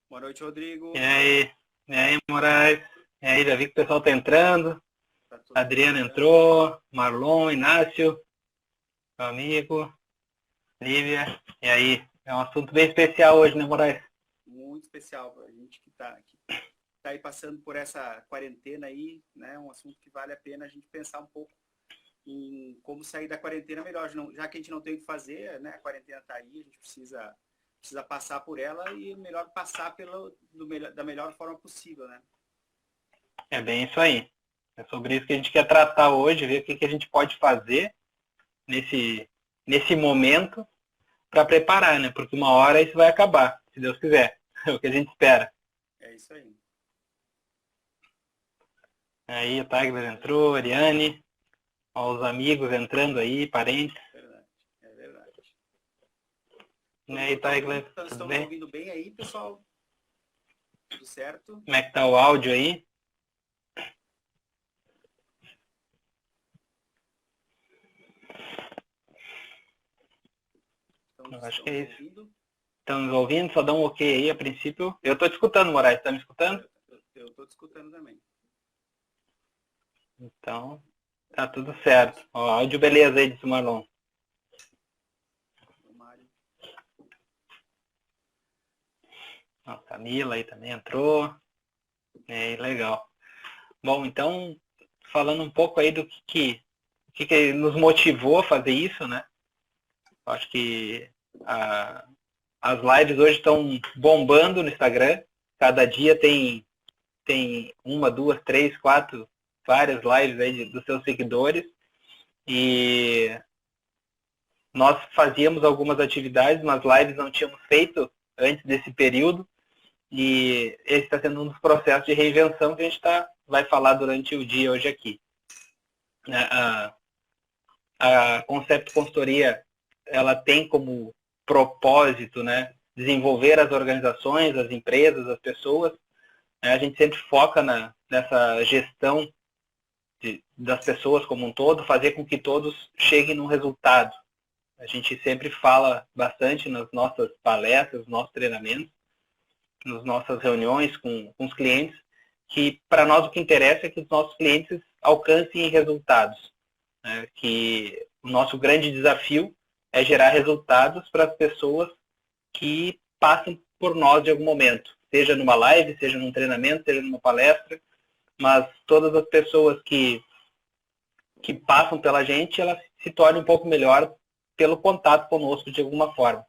Boa noite, Rodrigo. E aí, Moraes? E aí, já vi que o pessoal tá entrando. Tá todo mundo Adriano entrando. entrou, Marlon, Inácio, meu amigo, Lívia. E aí, é um assunto bem especial hoje, né, Moraes? Muito especial para a gente que tá aí passando por essa quarentena aí, né? Um assunto que vale a pena a gente pensar um pouco em como sair da quarentena melhor. Já que a gente não tem o que fazer, né? A quarentena tá aí, a gente precisa passar por ela e melhor passar da melhor forma possível, né? É bem isso aí. É sobre isso que a gente quer tratar hoje, ver o que a gente pode fazer nesse momento para preparar, né? Porque uma hora isso vai acabar, se Deus quiser. É o que a gente espera. É isso aí. Aí, o Tiger entrou, Ariane, ó, os amigos entrando aí, parentes. Verdade. É verdade. E aí, Tiger, tudo Estão nos bem? ouvindo bem aí, pessoal? Tudo certo? Como é que tá o áudio aí? Eu acho Estão que nos é isso. ouvindo? Estão nos ouvindo? Só dá um ok aí a princípio. Eu estou te escutando, Moraes. Está me escutando? Eu estou te escutando também. Então, tá tudo certo. Ó, áudio beleza aí, disse o Marlon. O Mário. Ó, Camila aí também entrou. É, legal. Bom, então, falando um pouco aí do que nos motivou a fazer isso, né? Acho que as lives hoje estão bombando no Instagram. Cada dia tem uma, duas, três, quatro, várias lives aí dos seus seguidores. E nós fazíamos algumas atividades, mas lives não tínhamos feito antes desse período. E esse está sendo um dos processos de reinvenção que a gente vai falar durante o dia hoje aqui. A Concept Consultoria, ela tem como propósito, né, desenvolver as organizações, as empresas, as pessoas. A gente sempre foca nessa gestão das pessoas como um todo, fazer com que todos cheguem num resultado. A gente sempre fala bastante nas nossas palestras, nos nossos treinamentos, nas nossas reuniões com os clientes, que para nós o que interessa é que os nossos clientes alcancem resultados. Né? Que o nosso grande desafio é gerar resultados para as pessoas que passam por nós de algum momento, seja numa live, seja num treinamento, seja numa palestra, mas todas as pessoas que passam pela gente, elas se tornam um pouco melhor pelo contato conosco de alguma forma.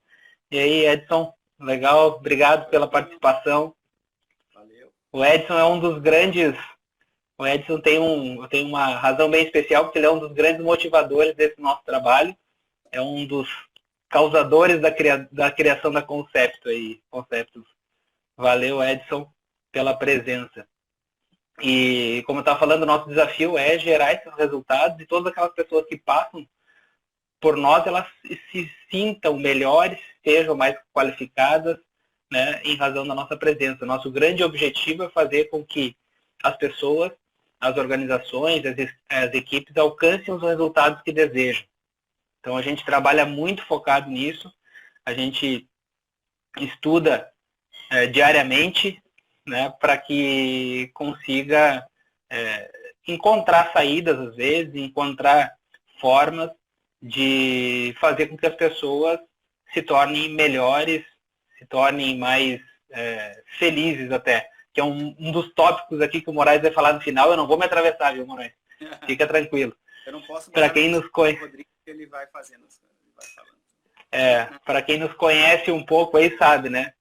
E aí, Edson, legal, obrigado pela participação. Valeu. O Edson é um dos grandes, o Edson tem uma razão bem especial, porque ele é um dos grandes motivadores desse nosso trabalho, é um dos causadores da criação da Conceptus. Valeu, Edson, pela presença. E, como eu estava falando, o nosso desafio é gerar esses resultados e todas aquelas pessoas que passam por nós, elas se sintam melhores, sejam mais qualificadas, né, em razão da nossa presença. Nosso grande objetivo é fazer com que as pessoas, as organizações, as equipes alcancem os resultados que desejam. Então, a gente trabalha muito focado nisso, a gente estuda diariamente, né, para que consiga encontrar saídas, às vezes, encontrar formas de fazer com que as pessoas se tornem melhores, se tornem mais felizes até. Que é um dos tópicos aqui que o Moraes vai falar no final. Eu não vou me atravessar, viu, Moraes? Fica tranquilo. Eu não posso Para botar quem nos conhece, o Rodrigo, que ele vai fazendo, ele vai falando. para quem nos conhece um pouco aí sabe, né?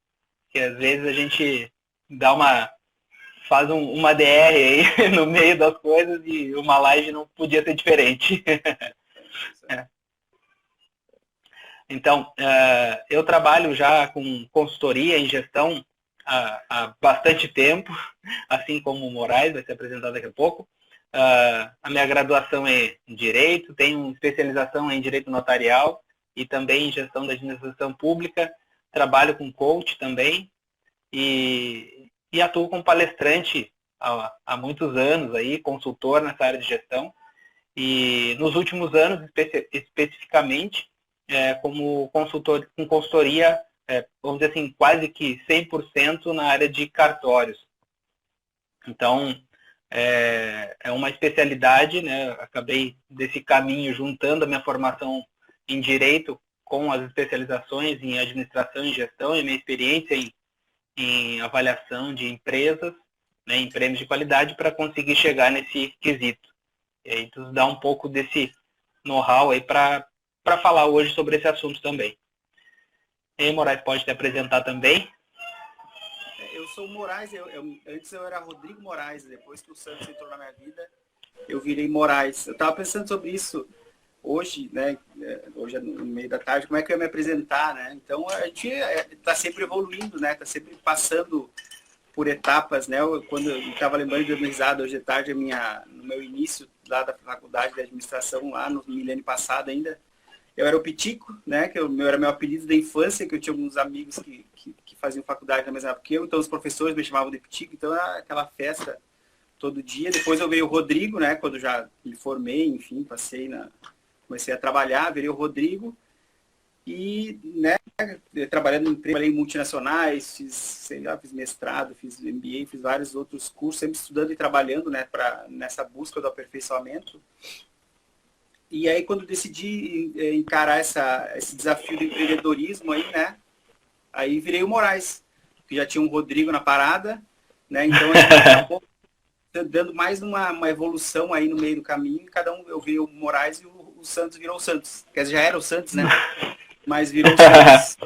Que às vezes a gente faz uma DR aí no meio das coisas e uma live não podia ser diferente. Então, eu trabalho já com consultoria em gestão há bastante tempo, assim como o Moraes vai ser apresentado daqui a pouco. A minha graduação é em Direito, tenho especialização em Direito Notarial e também em Gestão da Administração Pública. Trabalho com coach também e atuo como palestrante há muitos anos, aí, consultor nessa área de gestão. E nos últimos anos, especificamente, como consultor com consultoria vamos dizer assim, quase que 100% na área de cartórios. Então, é uma especialidade, né? Acabei desse caminho juntando a minha formação em Direito com as especializações em Administração e Gestão e a minha experiência em avaliação de empresas, né, em prêmios de qualidade, para conseguir chegar nesse quesito. E aí tu dá um pouco desse know-how aí para falar hoje sobre esse assunto também. E aí, Moraes, pode te apresentar também? Eu sou o Moraes, antes eu era Rodrigo Moraes, depois que o Santos entrou na minha vida, eu virei Moraes. Eu estava pensando sobre isso hoje, né? Hoje no meio da tarde, como é que eu ia me apresentar, né? Então a gente está sempre evoluindo, né? Está sempre passando por etapas, né? Quando eu estava lembrando de risada hoje de tarde, no meu início lá da faculdade de administração, lá no milênio passado ainda, eu era o Pitico, né? Que era meu apelido da infância, que eu tinha alguns amigos que faziam faculdade na mesma época que eu, então os professores me chamavam de Pitico, então era aquela festa todo dia. Depois eu veio o Rodrigo, né? Quando já me formei, enfim, comecei a trabalhar, virei o Rodrigo e, né, trabalhando em multinacionais, fiz mestrado, fiz MBA, fiz vários outros cursos, sempre estudando e trabalhando, né, nessa busca do aperfeiçoamento. E aí, quando decidi encarar esse desafio do empreendedorismo aí, né, aí virei o Moraes, que já tinha um Rodrigo na parada, né, então a gente acabou dando mais uma evolução aí no meio do caminho, e eu virei o Moraes e o Santos virou o Santos. Quer dizer, já era o Santos, né? Mas virou o Santos.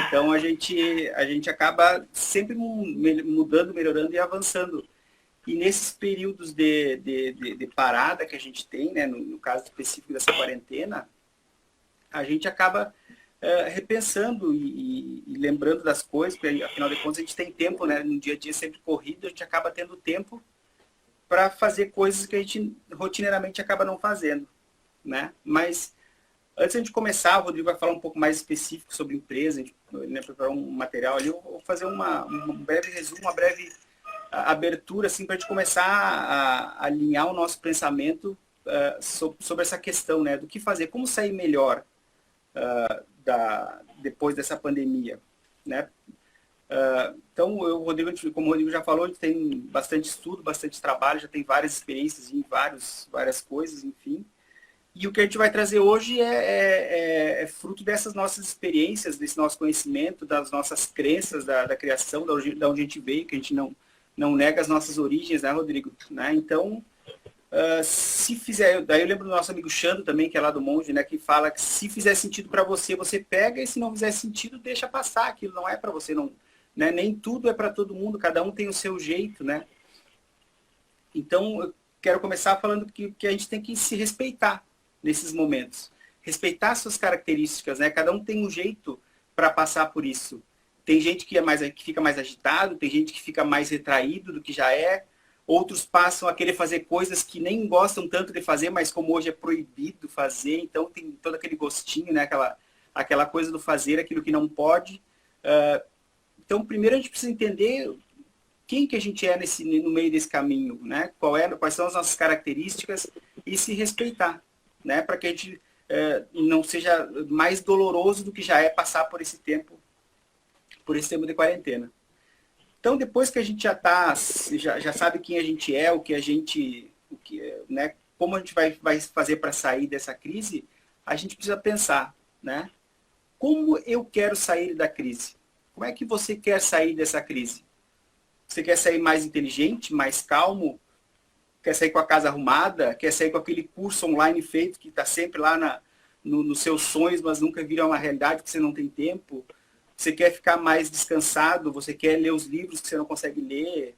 Então a gente acaba sempre mudando, melhorando e avançando. E nesses períodos de parada que a gente tem, né, no caso específico dessa quarentena, a gente acaba repensando e lembrando das coisas, porque afinal de contas a gente tem tempo, né, no dia a dia sempre corrido, a gente acaba tendo tempo para fazer coisas que a gente rotineiramente acaba não fazendo, né? Mas antes de a gente começar, o Rodrigo vai falar um pouco mais específico sobre empresa, a gente, né, preparou um material ali, eu vou fazer um breve resumo, uma breve abertura assim, para a gente começar a alinhar o nosso pensamento sobre essa questão, né, do que fazer, como sair melhor depois dessa pandemia, né? Então, como o Rodrigo já falou, a gente tem bastante estudo, bastante trabalho, já tem várias experiências em várias coisas, enfim. E o que a gente vai trazer hoje é fruto dessas nossas experiências, desse nosso conhecimento, das nossas crenças, da criação, da onde a gente veio, que a gente não nega as nossas origens, né, Rodrigo? Né? Então, se fizer, daí eu lembro do nosso amigo Xando também, que é lá do Monge, né, que fala que se fizer sentido para você, você pega, e se não fizer sentido, deixa passar, aquilo não é para você, não, né? Nem tudo é para todo mundo, cada um tem o seu jeito, né? Então, eu quero começar falando que a gente tem que se respeitar nesses momentos, respeitar suas características, né? Cada um tem um jeito para passar por isso. Tem gente que fica mais agitado, tem gente que fica mais retraído do que já é, outros passam a querer fazer coisas que nem gostam tanto de fazer, mas como hoje é proibido fazer, então tem todo aquele gostinho, né? Aquela coisa do fazer aquilo que não pode. Então, primeiro a gente precisa entender quem que a gente é no meio desse caminho, né? Quais são as nossas características e se respeitar, né? Para que a gente não seja mais doloroso do que já é passar por esse tempo de quarentena. Então, depois que a gente já sabe quem a gente é, né, como a gente vai fazer para sair dessa crise, a gente precisa pensar, né? Como eu quero sair da crise? Como é que você quer sair dessa crise? Você quer sair mais inteligente, mais calmo? Quer sair com a casa arrumada? Quer sair com aquele curso online feito que está sempre lá nos seus sonhos, mas nunca vira uma realidade porque você não tem tempo? Você quer ficar mais descansado? Você quer ler os livros que você não consegue ler?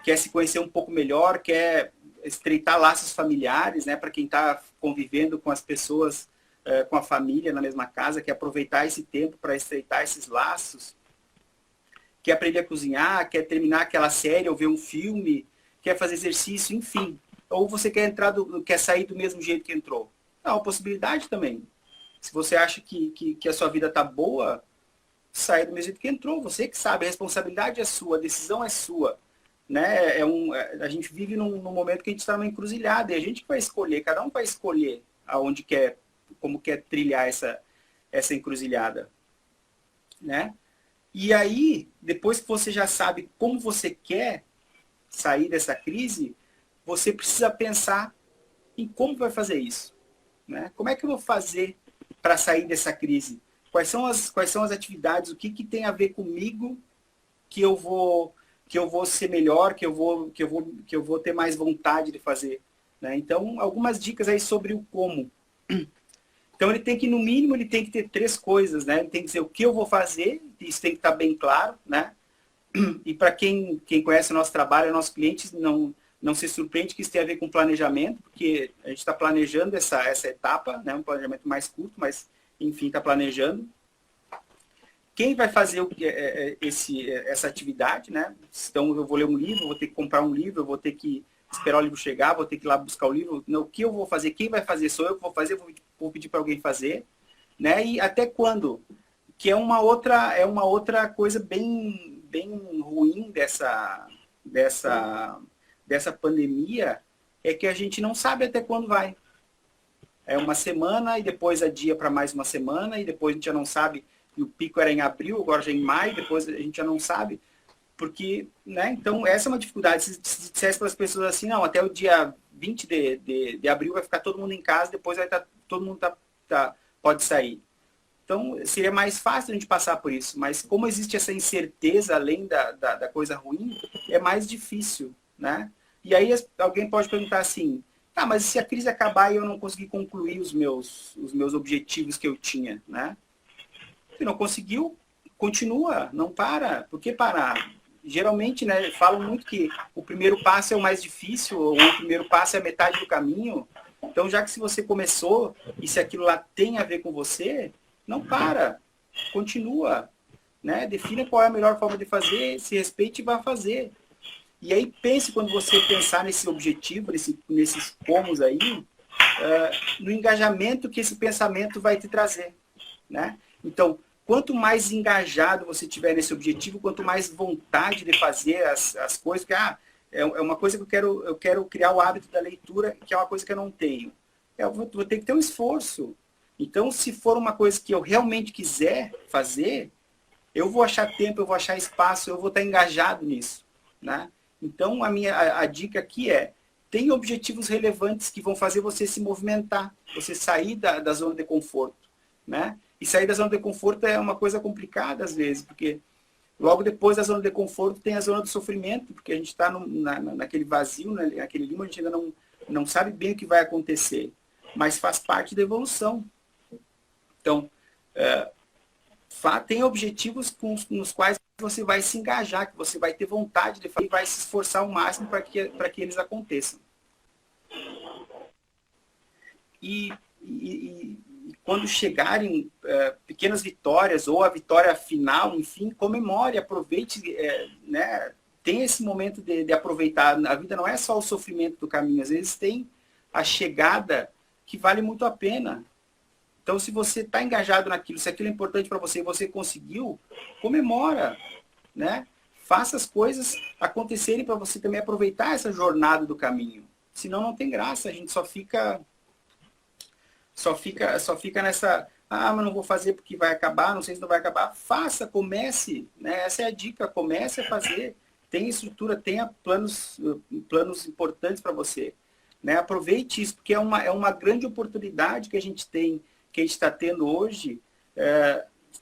Quer se conhecer um pouco melhor? Quer estreitar laços familiares, né? Para quem está convivendo com as pessoas, com a família na mesma casa, quer aproveitar esse tempo para estreitar esses laços? Quer aprender a cozinhar? Quer terminar aquela série ou ver um filme? Quer fazer exercício? Enfim. Ou você quer sair do mesmo jeito que entrou? É uma possibilidade também. Se você acha que a sua vida está boa, sai do mesmo jeito que entrou. Você que sabe, a responsabilidade é sua, a decisão é sua. Né? A gente vive num momento que a gente está numa encruzilhada, e a gente que vai escolher, cada um vai escolher como quer trilhar essa encruzilhada, né? E aí, depois que você já sabe como você quer sair dessa crise, você precisa pensar em como vai fazer isso, né? Como é que eu vou fazer para sair dessa crise? Quais são as atividades? O que tem a ver comigo que eu vou ser melhor, que eu vou ter mais vontade de fazer, né? Então, algumas dicas aí sobre o como. Então, ele tem que, no mínimo, ele tem que ter 3 coisas, né? Ele tem que dizer o que eu vou fazer, isso tem que estar bem claro, né? E para quem conhece o nosso trabalho, nossos clientes, não se surpreende que isso tem a ver com planejamento, porque a gente está planejando essa etapa, né? Um planejamento mais curto, mas, enfim, está planejando. Quem vai fazer essa atividade, né? Então, eu vou ler um livro, vou ter que comprar um livro, eu vou ter que esperar o livro chegar, vou ter que ir lá buscar o livro. Não, o que eu vou fazer? Quem vai fazer? Sou eu que vou fazer? Vou pedir para alguém fazer, né? E até quando? Que é uma outra coisa bem ruim dessa pandemia, é que a gente não sabe até quando vai. É uma semana e depois adia para mais uma semana e depois a gente já não sabe. E o pico era em abril, agora já é em maio, depois a gente já não sabe. Porque, né? Então, essa é uma dificuldade. Se dissesse para as pessoas assim, não, até o dia 20 de abril vai ficar todo mundo em casa, depois vai estar, todo mundo pode sair. Então, seria mais fácil a gente passar por isso. Mas como existe essa incerteza, além da coisa ruim, é mais difícil, né? E aí alguém pode perguntar assim, tá, mas se a crise acabar e eu não conseguir concluir os meus objetivos que eu tinha, né? Se não conseguiu, continua, não para. Por que parar? Geralmente, né, falam muito que o primeiro passo é o mais difícil, ou o primeiro passo é a metade do caminho. Então, já que se você começou e se aquilo lá tem a ver com você, não para, continua, né? Defina qual é a melhor forma de fazer, se respeite e vá fazer. E aí pense, quando você pensar nesse objetivo, nesses pomos aí, no engajamento que esse pensamento vai te trazer, né? Então, quanto mais engajado você tiver nesse objetivo, quanto mais vontade de fazer as coisas, que é uma coisa que eu quero criar o hábito da leitura, que é uma coisa que eu não tenho. Eu vou ter que ter um esforço. Então, se for uma coisa que eu realmente quiser fazer, eu vou achar tempo, eu vou achar espaço, eu vou estar engajado nisso, né? Então, a dica aqui é, tem objetivos relevantes que vão fazer você se movimentar, você sair da zona de conforto, né? E sair da zona de conforto é uma coisa complicada às vezes, porque logo depois da zona de conforto tem a zona do sofrimento, porque a gente está naquele vazio, naquele limbo, a gente ainda não sabe bem o que vai acontecer, mas faz parte da evolução. Então, tem objetivos nos quais você vai se engajar, que você vai ter vontade de fazer e vai se esforçar ao máximo para que eles aconteçam. E quando chegarem pequenas vitórias ou a vitória final, enfim, comemore, aproveite, né? Tem esse momento de aproveitar. A vida não é só o sofrimento do caminho, às vezes tem a chegada que vale muito a pena. Então, se você está engajado naquilo, se aquilo é importante para você e você conseguiu, comemora, né? Faça as coisas acontecerem para você também aproveitar essa jornada do caminho. Senão não tem graça, a gente só fica nessa, mas não vou fazer porque vai acabar, não sei se não vai acabar. Faça, comece, né? Essa é a dica, comece a fazer. Tenha estrutura, tenha planos importantes para você, né? Aproveite isso, porque é uma grande oportunidade que a gente tem, que a gente está tendo hoje.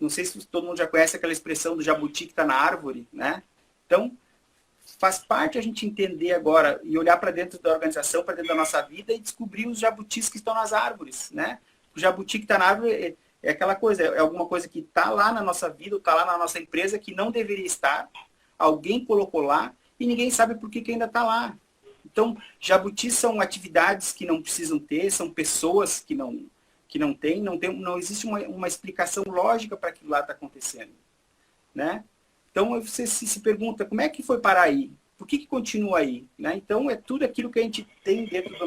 Não sei se todo mundo já conhece aquela expressão do jabuti que está na árvore, né? Então, faz parte a gente entender agora e olhar para dentro da organização, para dentro da nossa vida e descobrir os jabutis que estão nas árvores, né? O jabuti que está na árvore é aquela coisa, é alguma coisa que está lá na nossa vida, está lá na nossa empresa, que não deveria estar, alguém colocou lá e ninguém sabe por que ainda está lá. Então, jabutis são atividades que não precisam ter, são pessoas que não existe uma explicação lógica para aquilo lá está acontecendo, né? Então, você se pergunta, como é que foi parar aí? Por que continua aí? Né? Então, é tudo aquilo que a gente tem dentro da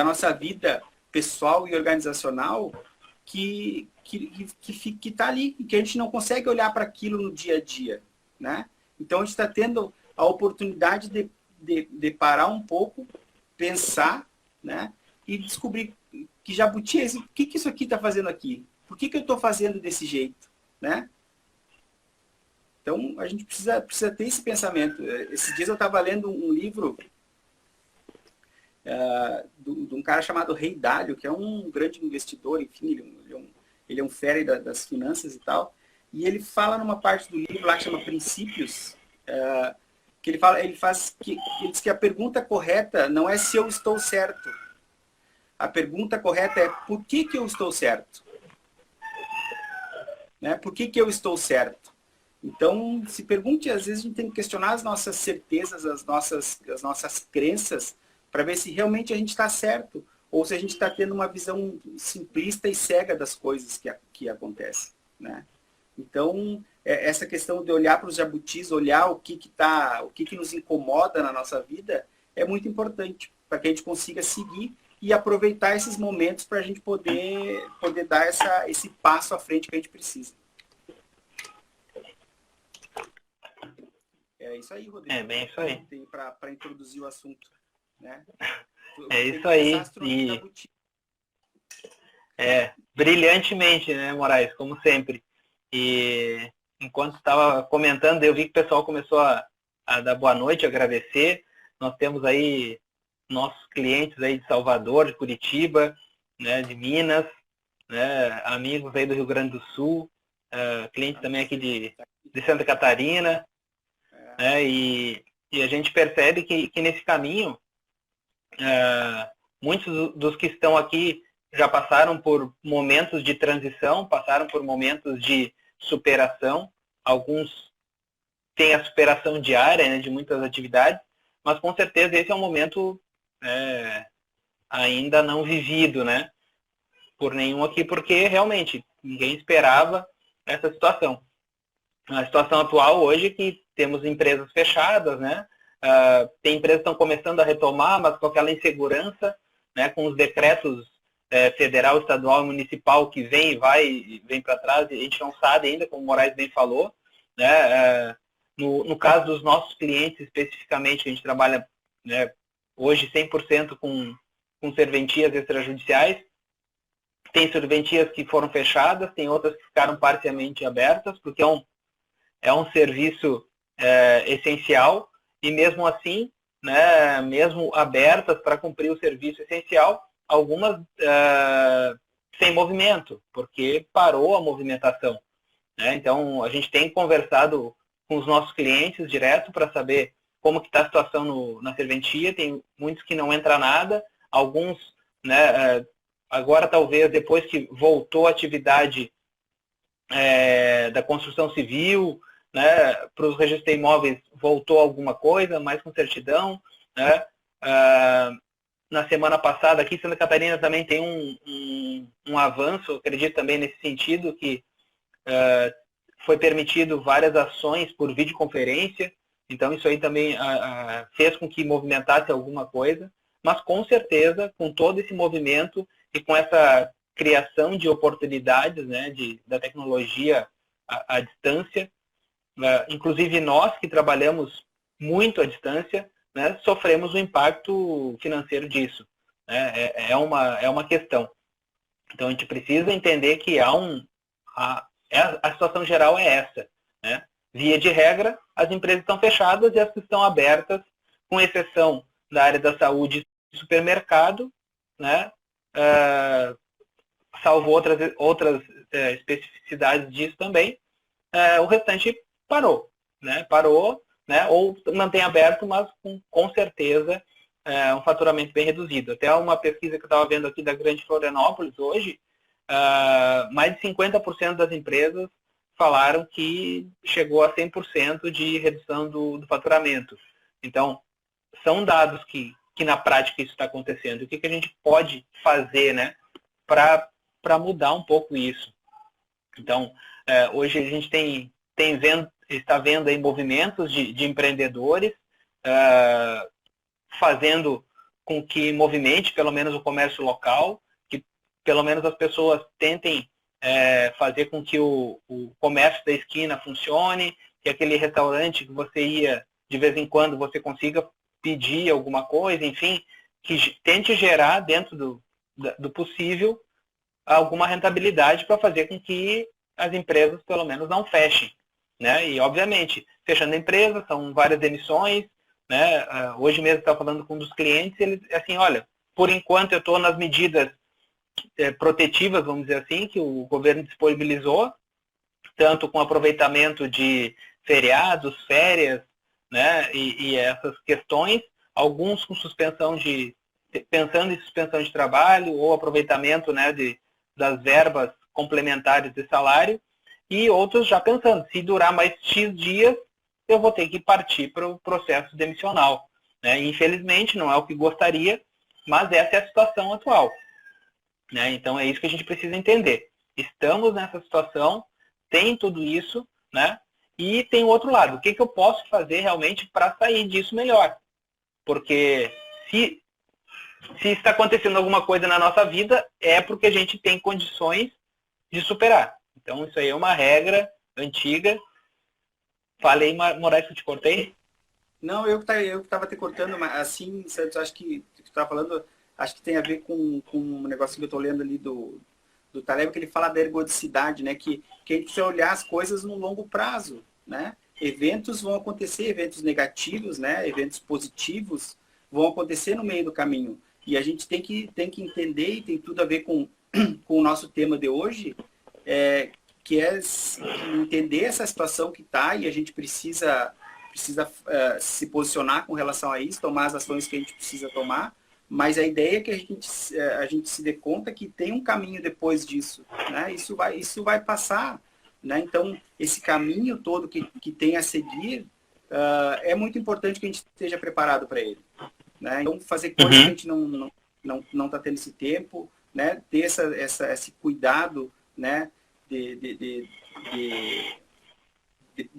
nossa vida pessoal e organizacional que está ali, e que a gente não consegue olhar para aquilo no dia a dia, né? Então, a gente está tendo a oportunidade de parar um pouco, pensar, né? E descobrir que jabuti é esse? O que isso aqui está fazendo aqui? Por que eu estou fazendo desse jeito? Né? Então, a gente precisa ter esse pensamento. Esses dias eu estava lendo um livro de um cara chamado Rei Dalio, que é um grande investidor, enfim, ele é um fera das finanças e tal. E ele fala numa parte do livro lá que chama Princípios, que ele diz que a pergunta correta não é se eu estou certo. A pergunta correta é por que eu estou certo? Né? Por que eu estou certo? Então, se pergunte, às vezes a gente tem que questionar as nossas certezas, as nossas crenças, para ver se realmente a gente está certo, ou se a gente está tendo uma visão simplista e cega das coisas que acontecem. Né? Então, essa questão de olhar para os jabutis, olhar o que nos incomoda na nossa vida, é muito importante, para que a gente consiga seguir e aproveitar esses momentos para a gente poder dar esse passo à frente que a gente precisa. É isso aí, Rodrigo. É bem isso aí. Tem para introduzir o assunto. Né? É isso aí. Brilhantemente, né, Moraes, como sempre. E enquanto estava comentando, eu vi que o pessoal começou a dar boa noite, agradecer. Nós temos aí nossos clientes aí de Salvador, de Curitiba, né, de Minas, né, amigos aí do Rio Grande do Sul, clientes também aqui de Santa Catarina, né, e a gente percebe que nesse caminho, muitos dos que estão aqui já passaram por momentos de transição, passaram por momentos de superação, alguns têm a superação diária, né, de muitas atividades, mas com certeza esse é um momento ainda não vivido, né, por nenhum aqui, porque realmente ninguém esperava essa situação. A situação atual hoje é que temos empresas fechadas, né, tem empresas que estão começando a retomar, mas com aquela insegurança, né, com os decretos federal, estadual e municipal que vem e vai e vem para trás, e a gente não sabe ainda, como o Moraes bem falou, né, no caso dos nossos clientes especificamente, a gente trabalha, né, hoje 100% com serventias extrajudiciais. Tem serventias que foram fechadas, tem outras que ficaram parcialmente abertas, porque é um serviço essencial, e mesmo assim, né, mesmo abertas para cumprir o serviço essencial, algumas sem movimento, porque parou a movimentação. Né? Então, a gente tem conversado com os nossos clientes direto para saber como que está a situação na serventia. Tem muitos que não entra nada, alguns, né, agora talvez depois que voltou a atividade da construção civil, né, para os registros de imóveis voltou alguma coisa, mais com certidão. Né? Na semana passada aqui, Santa Catarina também tem um avanço, acredito também nesse sentido, que foi permitido várias ações por videoconferência, então isso aí também fez com que movimentasse alguma coisa, mas com certeza, com todo esse movimento e com essa criação de oportunidades, né, da tecnologia à distância, inclusive nós que trabalhamos muito à distância, né, sofremos o impacto financeiro disso. Né? É uma questão. Então a gente precisa entender que a situação geral é essa. Né? Via de regra, as empresas estão fechadas e as que estão abertas, com exceção da área da saúde e supermercado, né? Salvo outras especificidades disso também, o restante parou. Né? Parou, né? Ou mantém aberto, mas com certeza um faturamento bem reduzido. Até uma pesquisa que eu estava vendo aqui da Grande Florianópolis hoje, mais de 50% das empresas falaram que chegou a 100% de redução do faturamento. Então, são dados que na prática isso está acontecendo. O que a gente pode fazer, né, para mudar um pouco isso? Então, hoje a gente está vendo aí movimentos de empreendedores fazendo com que movimente pelo menos o comércio local, que pelo menos as pessoas tentem fazer com que o comércio da esquina funcione, que aquele restaurante que você ia de vez em quando você consiga pedir alguma coisa, enfim, que tente gerar dentro do possível, alguma rentabilidade para fazer com que as empresas, pelo menos, não fechem, né? E, obviamente, fechando a empresa, são várias demissões, né? Hoje mesmo estava falando com um dos clientes, eles, assim, olha, por enquanto eu estou nas medidas protetivas, vamos dizer assim, que o governo disponibilizou, tanto com aproveitamento de feriados, férias, né, e essas questões, alguns com pensando em suspensão de trabalho ou aproveitamento, né, das verbas complementares de salário, e outros já pensando, se durar mais X dias, eu vou ter que partir para o processo demissional, né? Infelizmente, não é o que gostaria, mas essa é a situação atual, né? Então, é isso que a gente precisa entender. Estamos nessa situação, tem tudo isso, né? E tem o outro lado, o que eu posso fazer realmente para sair disso melhor? Porque se está acontecendo alguma coisa na nossa vida, é porque a gente tem condições de superar. Então, isso aí é uma regra antiga. Falei, Moraes, que eu te cortei? Não, eu que estava te cortando, mas assim, Santos, acho que tu estava falando, acho que tem a ver com um negócio que eu estou lendo ali do Taleb, que ele fala da ergodicidade, né? Que a gente precisa olhar as coisas no longo prazo, né? Eventos vão acontecer, eventos negativos, né? Eventos positivos vão acontecer no meio do caminho. E a gente tem que entender, e tem tudo a ver com o nosso tema de hoje, que é entender essa situação que está, e a gente precisa se posicionar com relação a isso, tomar as ações que a gente precisa tomar, mas a ideia é que a gente se dê conta que tem um caminho depois disso, né? Isso vai passar, né? Então, esse caminho todo que tem a seguir, é muito importante que a gente esteja preparado para ele, né? Então, fazer coisas que a gente não está tendo esse tempo, né? Ter esse cuidado, né? De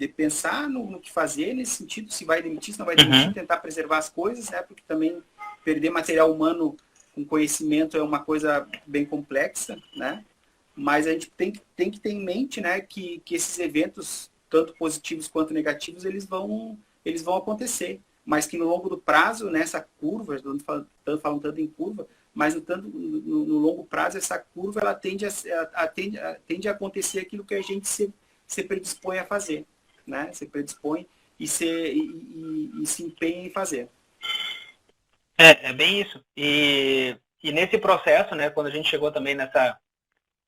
pensar no que fazer nesse sentido, se vai demitir, se não vai demitir, tentar preservar as coisas, né? Porque também perder material humano com conhecimento é uma coisa bem complexa, né? Mas a gente tem que ter em mente, né, que esses eventos, tanto positivos quanto negativos, eles vão acontecer. Mas que no longo do prazo, nessa curva, estamos falando tanto em curva, mas no longo prazo, essa curva ela tende a acontecer aquilo que a gente se predispõe a fazer, né? Se predispõe e se empenha em fazer. É bem isso. E nesse processo, né, quando a gente chegou também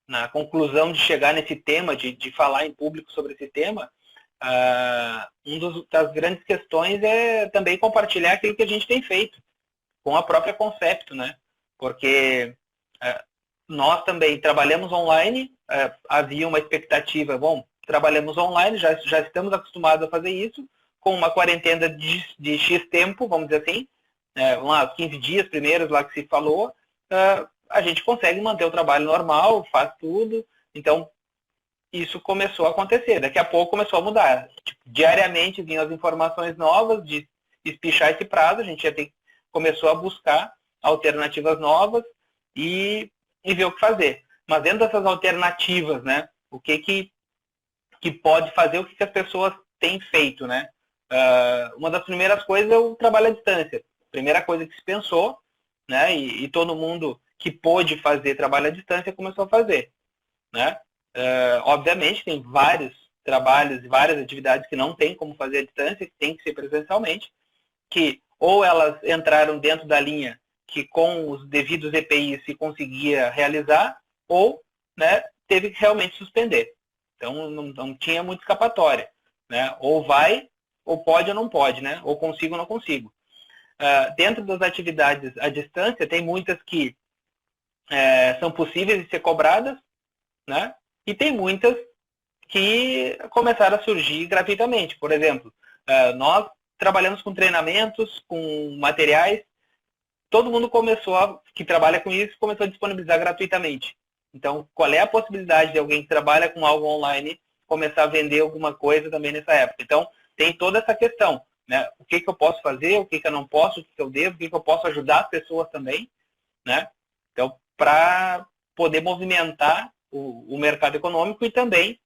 na conclusão de chegar nesse tema, de falar em público sobre esse tema, das grandes questões é também compartilhar aquilo que a gente tem feito com a própria Concepto, né? Porque nós também trabalhamos online, havia uma expectativa, bom, trabalhamos online, já estamos acostumados a fazer isso, com uma quarentena de X tempo, vamos dizer assim, lá, 15 dias primeiros lá que se falou, a gente consegue manter o trabalho normal, faz tudo, então isso começou a acontecer. Daqui a pouco começou a mudar. Tipo, diariamente vinham as informações novas de espichar esse prazo, a gente começou a buscar alternativas novas e ver o que fazer. Mas dentro dessas alternativas, né, o que pode fazer, o que as pessoas têm feito, né? Uma das primeiras coisas é o trabalho à distância. Primeira coisa que se pensou, né, e todo mundo que pôde fazer trabalho à distância começou a fazer, né? Obviamente tem vários trabalhos e várias atividades que não tem como fazer à distância, que tem que ser presencialmente, que ou elas entraram dentro da linha que com os devidos EPIs se conseguia realizar, ou, né, teve que realmente suspender. Então não tinha muita escapatória, né? Ou vai, ou pode ou não pode, né? Ou consigo ou não consigo. Dentro das atividades à distância, tem muitas que são possíveis de ser cobradas, né? E tem muitas que começaram a surgir gratuitamente. Por exemplo, nós trabalhamos com treinamentos, com materiais, todo mundo que trabalha com isso, começou a disponibilizar gratuitamente. Então, qual é a possibilidade de alguém que trabalha com algo online começar a vender alguma coisa também nessa época? Então, tem toda essa questão, né? O que eu posso fazer, o que eu não posso, o que eu devo, o que eu posso ajudar as pessoas também, né? Então, para poder movimentar o mercado econômico e também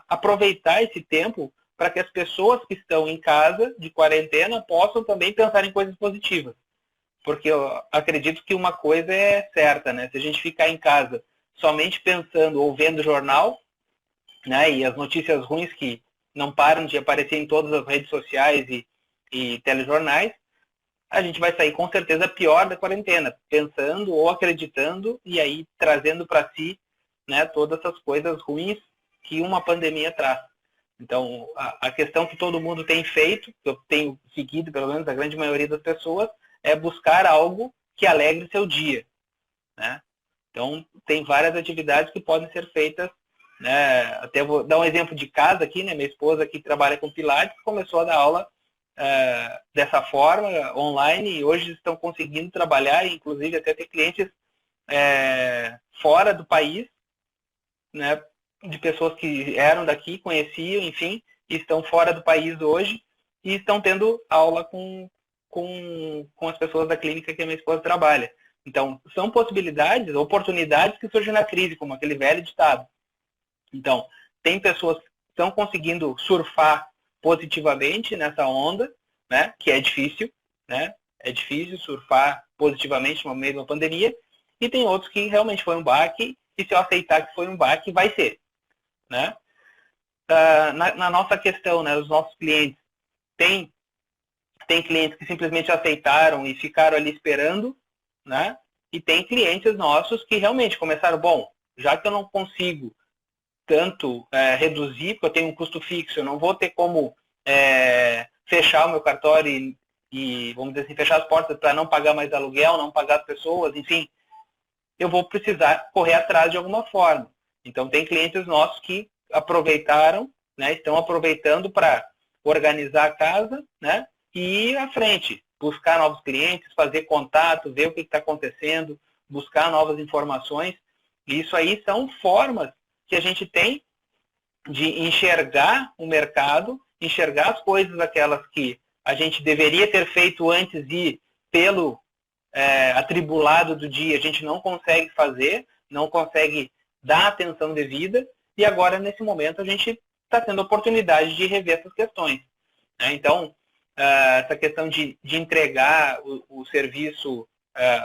aproveitar esse tempo para que as pessoas que estão em casa, de quarentena, possam também pensar em coisas positivas. porque eu acredito que uma coisa é certa, né? Se a gente ficar em casa somente pensando ou vendo jornal, né, e as notícias ruins que não param de aparecer em todas as redes sociais e telejornais, a gente vai sair com certeza pior da quarentena, pensando ou acreditando e aí trazendo para si, né, todas essas coisas ruins que uma pandemia traz. Então, a questão que todo mundo tem feito, que eu tenho seguido, pelo menos a grande maioria das pessoas, é buscar algo que alegre seu dia, né? Então, tem várias atividades que podem ser feitas, né? Até vou dar um exemplo de casa aqui, né? Minha esposa que trabalha com Pilates começou a dar aula dessa forma, online, e hoje estão conseguindo trabalhar, inclusive até ter clientes fora do país, né? De pessoas que eram daqui, conheciam, enfim, e estão fora do país hoje e estão tendo aula com as pessoas da clínica que a minha esposa trabalha. Então, são possibilidades, oportunidades que surgem na crise, como aquele velho ditado. Então, tem pessoas que estão conseguindo surfar positivamente nessa onda, né, que é difícil, né? É difícil surfar positivamente no meio de uma pandemia, e tem outros que realmente foi um baque, e se eu aceitar que foi um baque, vai ser, né? Na nossa questão, né, os nossos clientes, tem clientes que simplesmente aceitaram e ficaram ali esperando, né? E tem clientes nossos que realmente começaram, bom, já que eu não consigo tanto reduzir, porque eu tenho um custo fixo, eu não vou ter como fechar o meu cartório e, vamos dizer assim, fechar as portas para não pagar mais aluguel, não pagar as pessoas, enfim, eu vou precisar correr atrás de alguma forma. Então, tem clientes nossos que aproveitaram, né, estão aproveitando para organizar a casa, né, e ir à frente, buscar novos clientes, fazer contato, ver o que está acontecendo, buscar novas informações. E isso aí são formas que a gente tem de enxergar o mercado, enxergar as coisas aquelas que a gente deveria ter feito antes e pelo atribulado do dia a gente não consegue fazer, não consegue dar atenção devida, e agora nesse momento a gente está tendo a oportunidade de rever essas questões, né? Então, essa questão de entregar o serviço,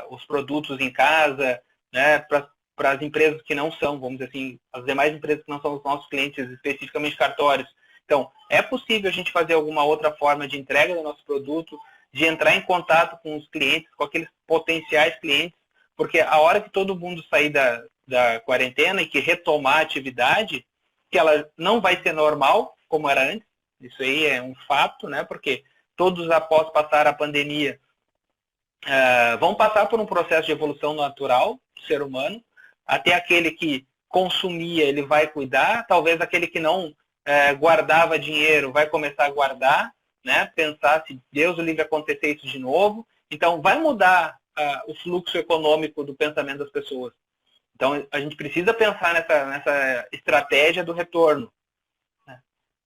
os produtos em casa, né, para as empresas que não são, vamos dizer assim, as demais empresas que não são os nossos clientes, especificamente cartórios. Então, é possível a gente fazer alguma outra forma de entrega do nosso produto, de entrar em contato com os clientes, com aqueles potenciais clientes, porque a hora que todo mundo sair da quarentena e que retomar a atividade, que ela não vai ser normal, como era antes, isso aí é um fato, né? Porque todos após passar a pandemia vão passar por um processo de evolução natural do ser humano, até aquele que consumia, ele vai cuidar, talvez aquele que não guardava dinheiro vai começar a guardar, né? Pensar se Deus o livre acontecer isso de novo. Então, vai mudar o fluxo econômico do pensamento das pessoas. Então, a gente precisa pensar nessa estratégia do retorno. Né?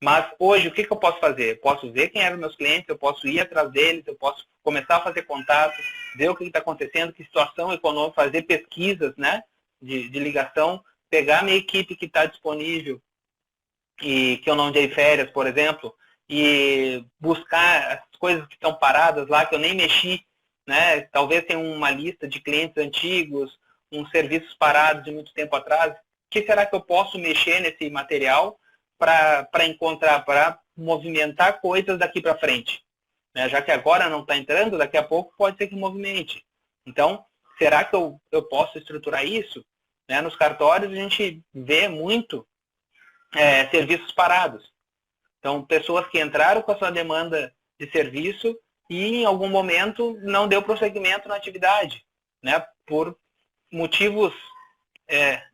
Mas, hoje, o que eu posso fazer? Eu posso ver quem eram meus clientes, eu posso ir atrás deles, eu posso começar a fazer contato, ver o que está acontecendo, que situação econômica, fazer pesquisas, né, de ligação, pegar minha equipe que está disponível e que eu não dei férias, por exemplo, e buscar as coisas que estão paradas lá, que eu nem mexi, né? Talvez tenha uma lista de clientes antigos, uns serviços parados de muito tempo atrás. O que será que eu posso mexer nesse material para encontrar, para movimentar coisas daqui para frente? Né? Já que agora não está entrando, daqui a pouco pode ser que movimente. Então, será que eu posso estruturar isso? Né? Nos cartórios a gente vê muito serviços parados. Então, pessoas que entraram com a sua demanda de serviço e em algum momento não deu prosseguimento na atividade, né? Por motivos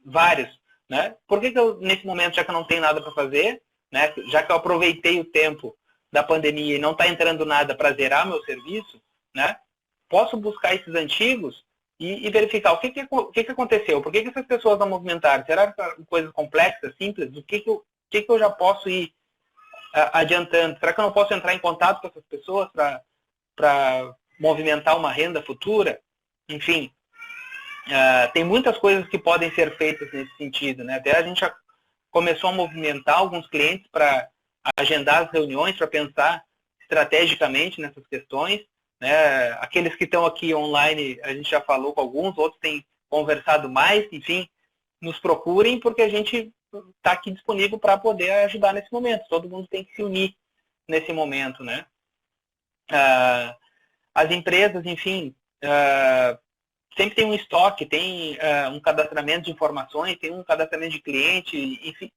vários. Né? Por que eu, nesse momento, já que eu não tenho nada para fazer, né? Já que eu aproveitei o tempo da pandemia e não está entrando nada para zerar meu serviço, né? Posso buscar esses antigos e verificar o que aconteceu, por que essas pessoas não movimentaram, será que são coisas complexas, simples, o que eu já posso ir adiantando, será que eu não posso entrar em contato com essas pessoas para movimentar uma renda futura? Enfim, tem muitas coisas que podem ser feitas nesse sentido, né? Até a gente já começou a movimentar alguns clientes para agendar as reuniões, para pensar estrategicamente nessas questões, né? Aqueles que estão aqui online, a gente já falou com alguns, outros têm conversado mais, enfim, nos procurem, porque a gente está aqui disponível para poder ajudar nesse momento. Todo mundo tem que se unir nesse momento, né? As empresas, enfim, sempre tem um estoque, tem um cadastramento de informações, tem um cadastramento de cliente, enfim,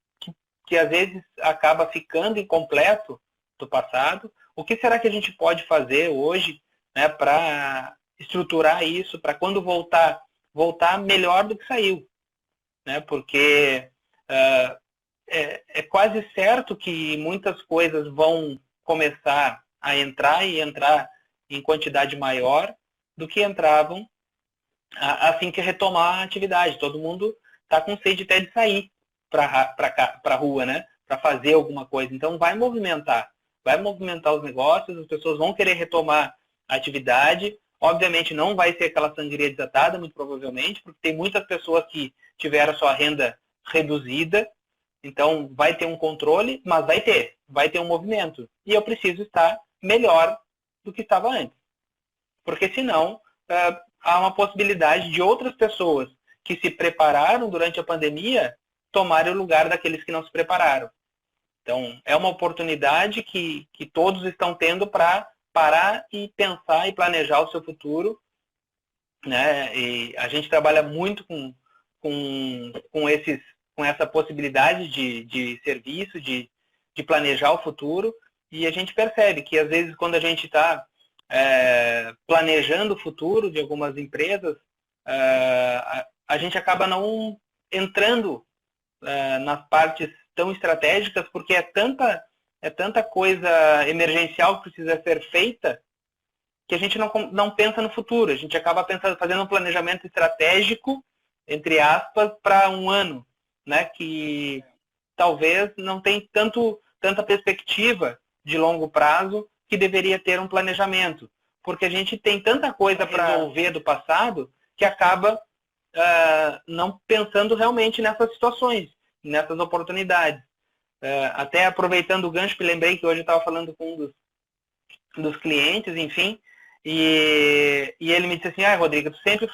que às vezes acaba ficando incompleto do passado. O que será que a gente pode fazer hoje, né, para estruturar isso, para quando voltar melhor do que saiu? Né? Porque é quase certo que muitas coisas vão começar a entrar e entrar em quantidade maior do que entravam assim que retomar a atividade. Todo mundo está com sede até de sair para a rua, né? Para fazer alguma coisa. Então vai movimentar os negócios, as pessoas vão querer retomar a atividade. Obviamente não vai ser aquela sangria desatada, muito provavelmente, porque tem muitas pessoas que tiveram a sua renda reduzida. Então vai ter um controle, mas vai ter um movimento. E eu preciso estar melhor do que estava antes. Porque senão há uma possibilidade de outras pessoas que se prepararam durante a pandemia tomarem o lugar daqueles que não se prepararam. Então, é uma oportunidade que todos estão tendo para parar e pensar e planejar o seu futuro, né? E a gente trabalha muito com essa possibilidade de serviço, de planejar o futuro, e a gente percebe que, às vezes, quando a gente está planejando o futuro de algumas empresas, a gente acaba não entrando nas partes tão estratégicas, porque é tanta coisa emergencial que precisa ser feita que a gente não pensa no futuro. A gente acaba fazendo um planejamento estratégico, entre aspas, para um ano, né? Que talvez não tem tanta perspectiva de longo prazo que deveria ter um planejamento. Porque a gente tem tanta coisa para resolver do passado que acaba não pensando realmente nessas situações, nessas oportunidades. Até aproveitando o gancho, que lembrei que hoje eu estava falando com um dos clientes, enfim, e ele me disse assim: Rodrigo, tu sempre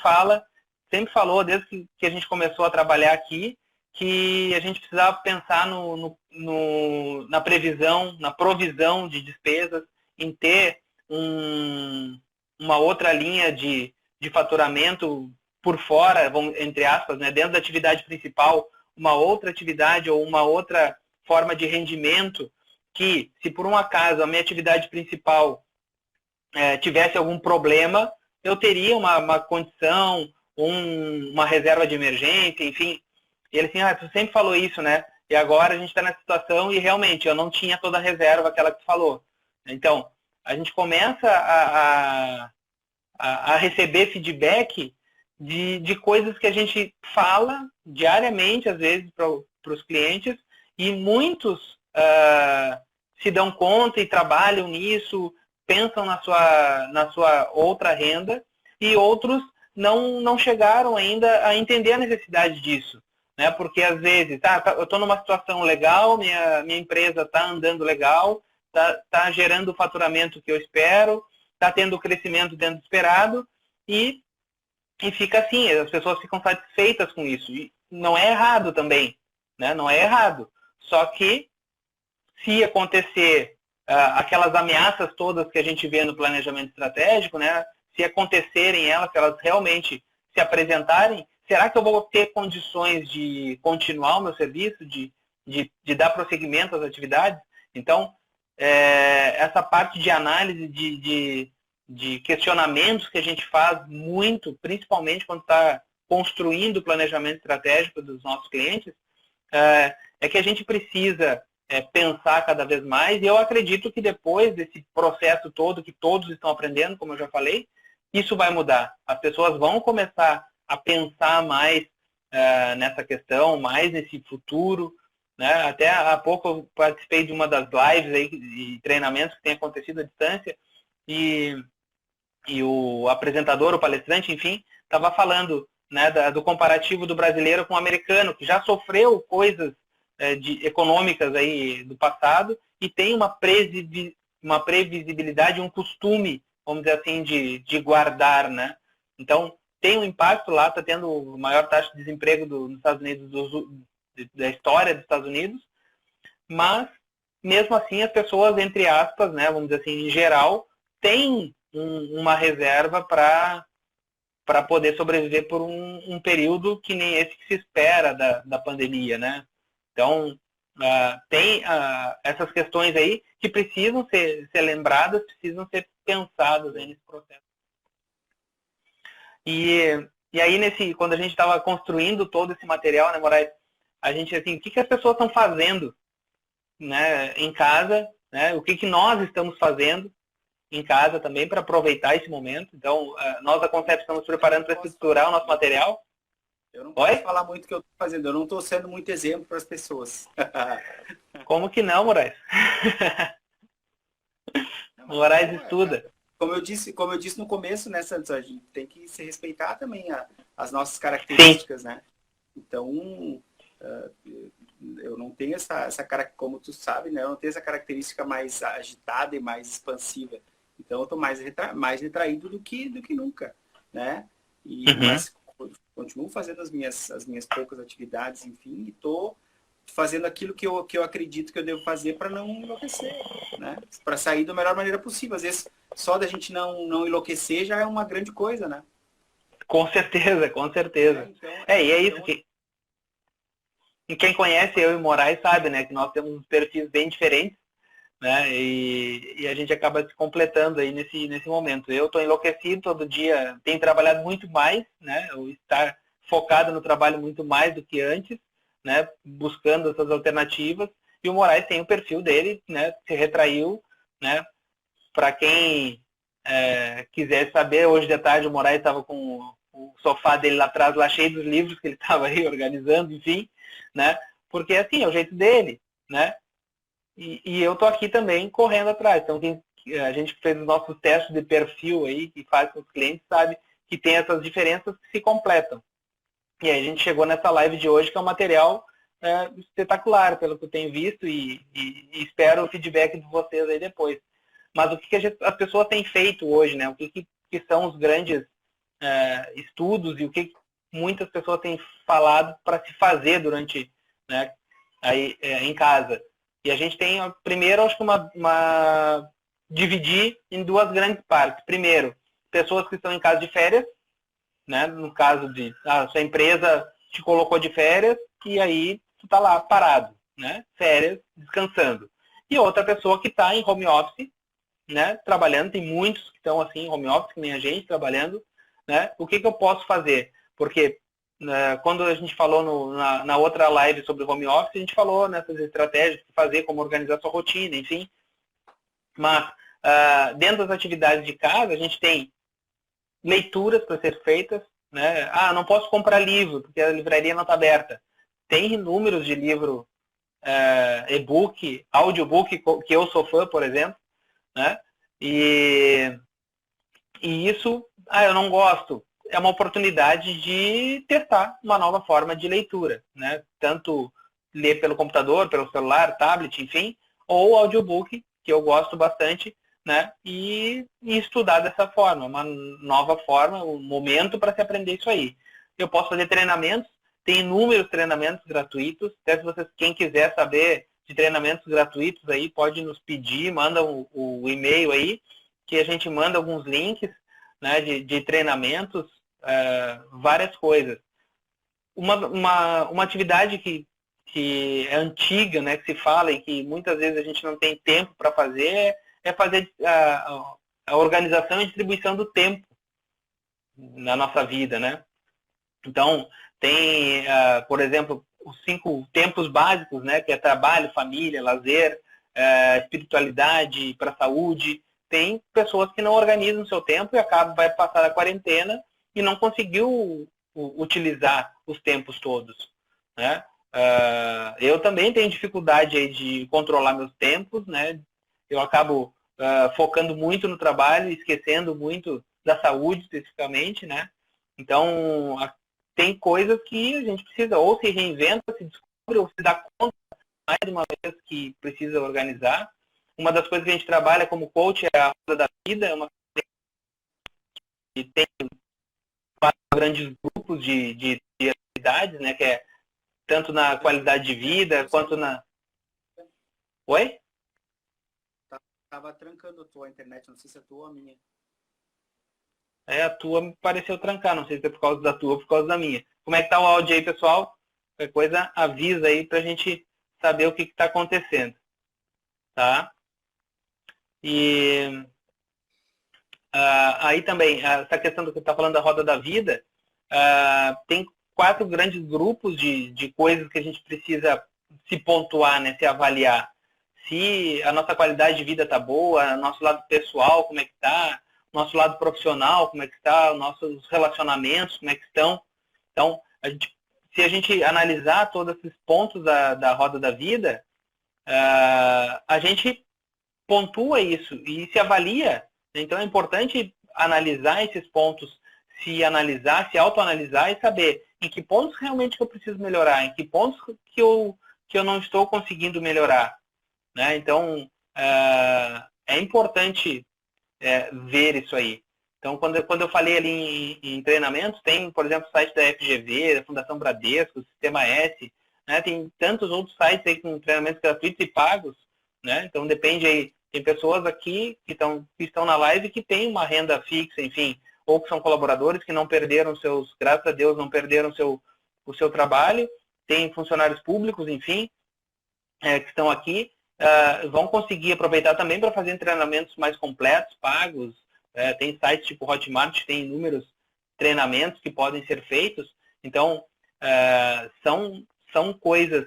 falou, desde que a gente começou a trabalhar aqui, que a gente precisava pensar na previsão, na provisão de despesas, em ter uma outra linha de faturamento por fora, entre aspas, né, dentro da atividade principal, uma outra atividade ou uma outra forma de rendimento que, se por um acaso a minha atividade principal tivesse algum problema, eu teria uma condição, uma reserva de emergência, enfim. E ele assim: tu sempre falou isso, né? E agora a gente está nessa situação e realmente eu não tinha toda a reserva, aquela que tu falou. Então, a gente começa a receber feedback de coisas que a gente fala diariamente, às vezes, para os clientes, e muitos se dão conta e trabalham nisso, pensam na sua outra renda, e outros não chegaram ainda a entender a necessidade disso, né? Porque às vezes, eu estou numa situação legal, minha empresa está andando legal, está gerando o faturamento que eu espero, está tendo o crescimento dentro do esperado, e fica assim, as pessoas ficam satisfeitas com isso. E não é errado também, né? Não é errado. Só que, se acontecer aquelas ameaças todas que a gente vê no planejamento estratégico, né? Se acontecerem elas, se elas realmente se apresentarem, será que eu vou ter condições de continuar o meu serviço, de dar prosseguimento às atividades? Então, essa parte de análise, de questionamentos que a gente faz muito, principalmente quando está construindo o planejamento estratégico dos nossos clientes, é que a gente precisa pensar cada vez mais, e eu acredito que depois desse processo todo, que todos estão aprendendo, como eu já falei, isso vai mudar. As pessoas vão começar a pensar mais nessa questão, mais nesse futuro, né? Até há pouco eu participei de uma das lives aí, de treinamentos que tem acontecido à distância, e o apresentador, o palestrante, enfim, estava falando, né, do comparativo do brasileiro com o americano, que já sofreu coisas econômicas aí do passado e tem uma previsibilidade, um costume vamos dizer assim, de guardar, né? Então, tem um impacto lá, está tendo a maior taxa de desemprego nos Estados Unidos, da história dos Estados Unidos, mas, mesmo assim, as pessoas, entre aspas, né, vamos dizer assim, em geral, têm uma reserva para poder sobreviver por um período que nem esse que se espera da pandemia, né? Então, tem essas questões aí que precisam ser lembradas, precisam ser pensadas aí nesse processo. E aí, quando a gente estava construindo todo esse material, né, Moraes, a gente, assim, o que as pessoas estão fazendo, né, em casa, né, o que nós estamos fazendo em casa também para aproveitar esse momento. Então, nós da Concept estamos preparando para estruturar o nosso material. Eu não posso falar muito o que eu estou fazendo, eu não estou sendo muito exemplo para as pessoas. Como que não, Moraes? Moraes estuda. Como eu disse no começo, né, Santos, a gente tem que se respeitar também as nossas características, Sim. né? Então, eu não tenho essa como tu sabe, né? Eu não tenho essa característica mais agitada e mais expansiva. Então, eu estou mais retraído do que nunca, né? Mas continuo fazendo as minhas poucas atividades, enfim, e estou fazendo aquilo que eu acredito que eu devo fazer para não enlouquecer, né? Para sair da melhor maneira possível. Às vezes, só da gente não enlouquecer já é uma grande coisa, né? Com certeza, com certeza. E é isso que... E quem conhece eu e o Moraes sabe, né? Que nós temos perfis bem diferentes, né? E a gente acaba se completando aí nesse momento. Eu estou enlouquecido todo dia, tenho trabalhado muito mais, né? Eu estar focado no trabalho muito mais do que antes, né? Buscando essas alternativas. E o Moraes tem o perfil dele, né? Se retraiu, né? Para quem quiser saber, hoje de tarde o Moraes estava com o sofá dele lá atrás, lá cheio dos livros que ele estava aí organizando, enfim, né? Porque assim, é o jeito dele, né? E eu tô aqui também correndo atrás. Então, a gente fez os nossos testes de perfil aí, que faz com os clientes, sabe que tem essas diferenças que se completam. E aí a gente chegou nessa live de hoje, que é um material espetacular, pelo que eu tenho visto, e espero o feedback de vocês aí depois. Mas o que as pessoas têm feito hoje, né? O que são os grandes estudos e o que muitas pessoas têm falado para se fazer durante, né, aí, em casa. E a gente tem, primeiro, acho que dividir em duas grandes partes. Primeiro, pessoas que estão em casa de férias, né? No caso de sua empresa te colocou de férias e aí tu está lá parado, né? Férias, descansando. E outra pessoa que está em home office, né? Trabalhando, tem muitos que estão assim em home office, que nem a gente, trabalhando, né? O que eu posso fazer? Porque quando a gente falou na outra live sobre home office, a gente falou nessas estratégias de fazer, como organizar sua rotina, enfim. Mas, dentro das atividades de casa, a gente tem leituras para ser feitas, né? Não posso comprar livro, porque a livraria não está aberta. Tem inúmeros de livro, e-book, audiobook, que eu sou fã, por exemplo, né? E isso, eu não gosto. É uma oportunidade de testar uma nova forma de leitura, né? Tanto ler pelo computador, pelo celular, tablet, enfim, ou audiobook, que eu gosto bastante, né? E estudar dessa forma, uma nova forma, um momento para se aprender isso aí. Eu posso fazer treinamentos, tem inúmeros treinamentos gratuitos, até se vocês, quem quiser saber de treinamentos gratuitos aí, pode nos pedir, manda o e-mail aí, que a gente manda alguns links, né, de treinamentos, várias coisas. Uma atividade que é antiga, né, que se fala e que muitas vezes a gente não tem tempo para fazer, é fazer a organização e distribuição do tempo na nossa vida, né? Então, tem, por exemplo, os 5 tempos básicos, né, que é trabalho, família, lazer, espiritualidade, para a saúde. Tem pessoas que não organizam o seu tempo e vai passar a quarentena e não conseguiu utilizar os tempos todos, né? Eu também tenho dificuldade aí de controlar meus tempos, né? Eu acabo focando muito no trabalho, esquecendo muito da saúde especificamente, né? Então, tem coisas que a gente precisa ou se reinventa, se descobre, ou se dá conta mais de uma vez que precisa organizar. Uma das coisas que a gente trabalha como coach é a roda da vida, é uma tem 4 grandes grupos de atividades, né? Que é tanto na qualidade de vida, quanto na... Oi? Tava trancando a tua internet, não sei se é a tua ou a minha. A tua me pareceu trancar, não sei se é por causa da tua ou por causa da minha. Como é que tá o áudio aí, pessoal? Qualquer coisa, avisa aí pra gente saber o que está acontecendo. Tá? E aí também, essa questão do que está falando da roda da vida, tem 4 grandes grupos de coisas que a gente precisa se pontuar, né, se avaliar. Se a nossa qualidade de vida está boa, nosso lado pessoal, como é que está, nosso lado profissional, como é que está, nossos relacionamentos, como é que estão. Então, se a gente analisar todos esses pontos da roda da vida, a gente pontua isso e se avalia. Então é importante analisar esses pontos, se analisar, se autoanalisar e saber em que pontos realmente que eu preciso melhorar, em que pontos que eu não estou conseguindo melhorar. Né? Então, é importante ver isso aí. Então, quando eu falei ali em treinamento, tem, por exemplo, o site da FGV, da Fundação Bradesco, o Sistema S, né? Tem tantos outros sites aí com treinamentos gratuitos e pagos, né? Então, depende aí. Tem pessoas aqui que estão na live que têm uma renda fixa, enfim, ou que são colaboradores que não perderam graças a Deus, não perderam o seu trabalho. Tem funcionários públicos, enfim, que estão aqui, vão conseguir aproveitar também para fazer treinamentos mais completos, pagos. Tem sites tipo Hotmart, tem inúmeros treinamentos que podem ser feitos. Então, são coisas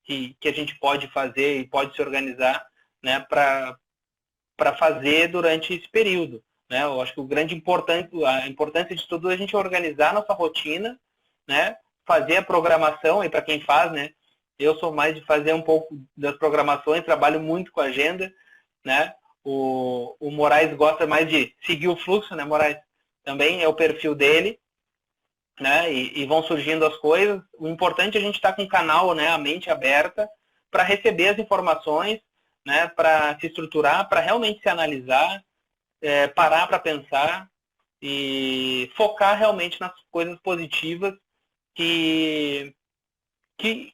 que a gente pode fazer e pode se organizar, né, para fazer durante esse período. Né? Eu acho que a importância de tudo é a gente organizar nossa rotina, né, fazer a programação, e para quem faz, né, eu sou mais de fazer um pouco das programações, trabalho muito com a agenda, né? O Moraes gosta mais de seguir o fluxo, né, Moraes? Também é o perfil dele, né? E vão surgindo as coisas. O importante é a gente estar com o canal, né, a mente aberta, para receber as informações, né, para se estruturar, para realmente se analisar, parar para pensar e focar realmente nas coisas positivas que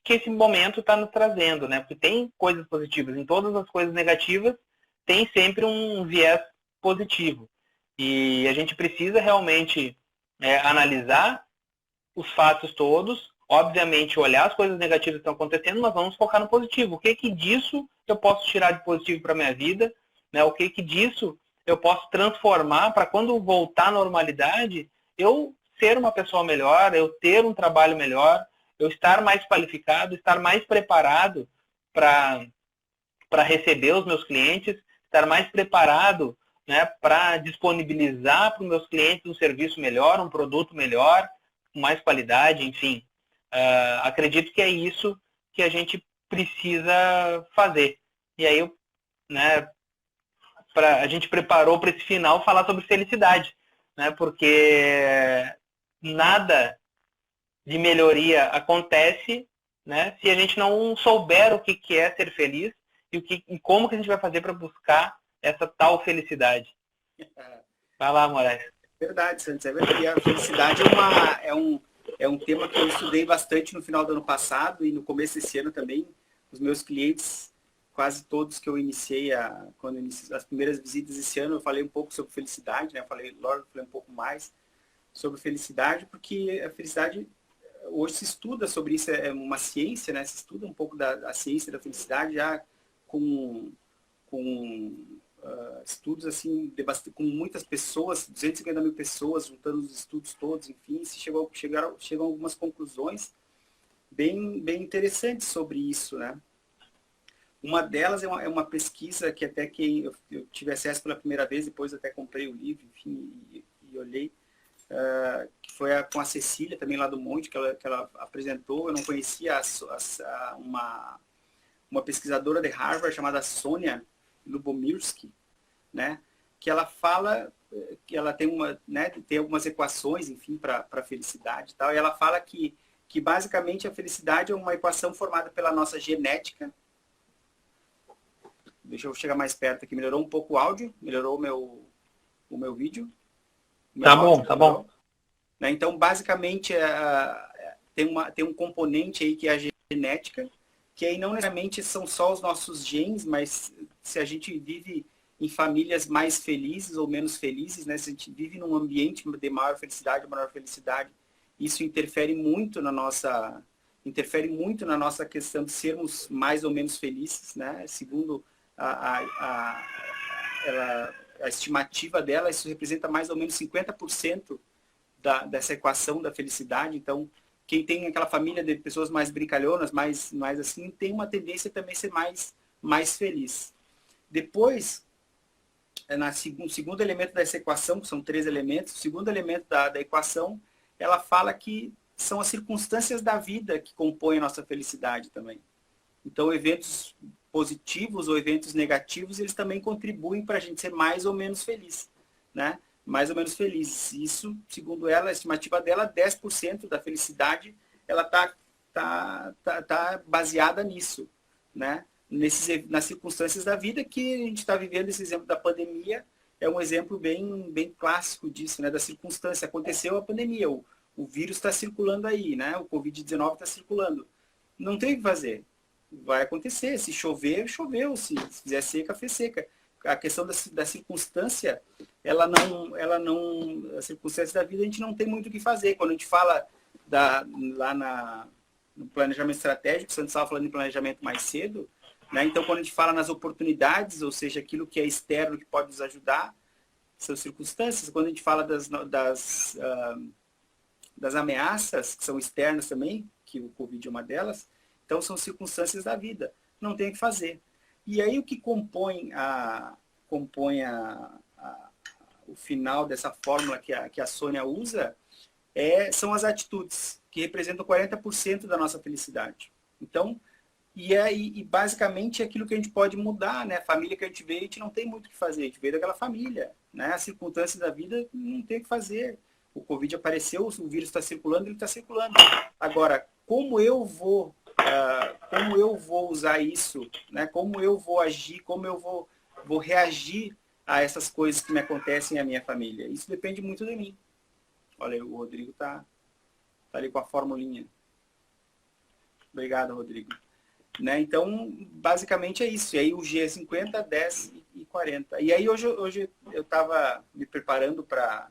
esse momento está nos trazendo, né? Porque tem coisas positivas. Em todas as coisas negativas, tem sempre um viés positivo. E a gente precisa realmente analisar os fatos todos, obviamente olhar as coisas negativas que estão acontecendo, mas vamos focar no positivo. O que disso eu posso tirar de positivo para a minha vida? Né? O que disso eu posso transformar para quando voltar à normalidade, eu ser uma pessoa melhor, eu ter um trabalho melhor, eu estar mais qualificado, estar mais preparado para receber os meus clientes, estar mais preparado, né, para disponibilizar para os meus clientes um serviço melhor, um produto melhor, com mais qualidade, enfim. Acredito que é isso que a gente precisa fazer. E aí, né, a gente preparou para esse final falar sobre felicidade, né, porque nada de melhoria acontece, né, se a gente não souber o que é ser feliz e como que a gente vai fazer para buscar essa tal felicidade. Vai lá, Moraes. Verdade, Santos, é verdade. E a felicidade é um tema que eu estudei bastante no final do ano passado e no começo desse ano também. Os meus clientes, quase todos que eu iniciei, quando eu iniciei as primeiras visitas esse ano, eu falei um pouco sobre felicidade, né? Falei um pouco mais sobre felicidade, porque a felicidade, hoje se estuda sobre isso, é uma ciência, né? Se estuda um pouco da ciência da felicidade já com estudos assim, com muitas pessoas, 250 mil pessoas, juntando os estudos todos, enfim, chegam algumas conclusões bem interessantes sobre isso, né? Uma delas é uma pesquisa que até eu tive acesso pela primeira vez, depois até comprei o livro, enfim, e olhei, que foi com a Cecília, também lá do Monte, que ela apresentou. Eu não conhecia uma pesquisadora de Harvard chamada Sonia Lubomirsky, né? Que ela fala que ela tem tem algumas equações, enfim, para a felicidade e tal. E ela fala que basicamente a felicidade é uma equação formada pela nossa genética. Deixa eu chegar mais perto aqui. Melhorou um pouco o áudio, melhorou o meu vídeo. Tá bom, tá bom. Né? Então, basicamente, tem um componente aí que é a genética, que aí não necessariamente são só os nossos genes, mas se a gente vive em famílias mais felizes ou menos felizes, né? Se a gente vive num ambiente de maior felicidade ou menor felicidade, isso interfere muito na nossa questão de sermos mais ou menos felizes, né? Segundo a estimativa dela, isso representa mais ou menos 50% dessa equação da felicidade. Então, quem tem aquela família de pessoas mais brincalhonas, mais assim, tem uma tendência também a ser mais feliz. Depois, o segundo elemento dessa equação, que são 3 elementos, o segundo elemento da equação, ela fala que são as circunstâncias da vida que compõem a nossa felicidade também. Então, eventos positivos ou eventos negativos, eles também contribuem para a gente ser mais ou menos feliz, né? Mais ou menos feliz. Isso, segundo ela, a estimativa dela, 10% da felicidade, ela tá baseada nisso, né? Nas circunstâncias da vida que a gente está vivendo. Esse exemplo da pandemia é um exemplo bem clássico disso, né? Da circunstância. Aconteceu a pandemia, o vírus está circulando aí, né? O Covid-19 está circulando. Não tem o que fazer. Vai acontecer. Se chover, choveu. Se fizer seca, fez seca. A questão da circunstância, a circunstância da vida, a gente não tem muito o que fazer. Quando a gente fala no planejamento estratégico, você estava falando de planejamento mais cedo, né? Então, quando a gente fala nas oportunidades, ou seja, aquilo que é externo que pode nos ajudar, são circunstâncias. Quando a gente fala das ameaças, que são externas também, que o Covid é uma delas, então são circunstâncias da vida. Não tem o que fazer. E aí o que compõe o final dessa fórmula que a Sônia usa são as atitudes, que representam 40% da nossa felicidade. Então, e basicamente é aquilo que a gente pode mudar, né? A família que a gente veio, a gente não tem muito o que fazer, a gente veio daquela família, né? As circunstâncias da vida não tem o que fazer. O Covid apareceu, o vírus está circulando, ele está circulando. Agora, como eu vou usar isso, né? Como eu vou agir, como eu vou reagir a essas coisas que me acontecem à minha família? Isso depende muito de mim. Olha, o Rodrigo tá ali com a formulinha. Obrigado, Rodrigo. Né? Então, basicamente é isso. E aí o G é 50, 10 e 40. E aí hoje eu estava me preparando para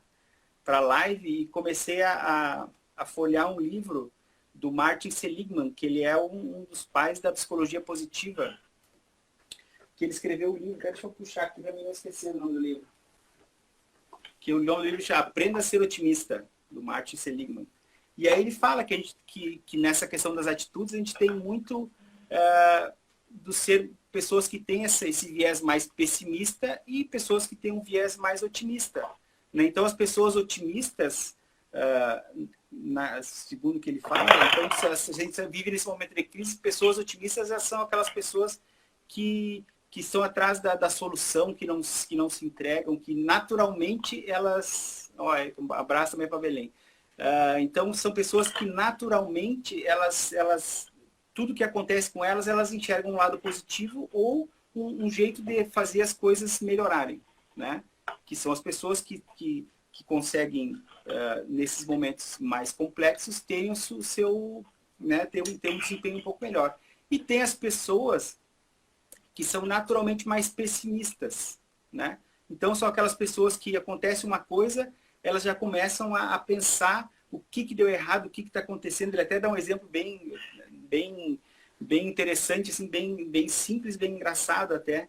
a live e comecei a folhear um livro do Martin Seligman, que ele é um dos pais da psicologia positiva, que ele escreveu o livro. Deixa eu puxar aqui para mim não esquecer o nome do livro. Que o nome do livro chama Aprenda a Ser Otimista, do Martin Seligman. E aí ele fala que nessa questão das atitudes a gente tem muito do ser pessoas que têm esse viés mais pessimista e pessoas que têm um viés mais otimista. Né? Então as pessoas otimistas, segundo o que ele fala, então se a gente vive nesse momento de crise, pessoas otimistas são aquelas pessoas que estão atrás da solução, que não se entregam, que naturalmente elas... Olha, um abraço também para Belém. Então, são pessoas que naturalmente, tudo que acontece com elas enxergam um lado positivo ou um jeito de fazer as coisas melhorarem, né? Que são as pessoas que conseguem, nesses momentos mais complexos, terem o seu, né, ter um desempenho um pouco melhor. E tem as pessoas que são naturalmente mais pessimistas, né? Então, são aquelas pessoas que acontece uma coisa, elas já começam a pensar o que deu errado, o que está acontecendo. Ele até dá um exemplo bem interessante, assim, bem simples, bem engraçado até,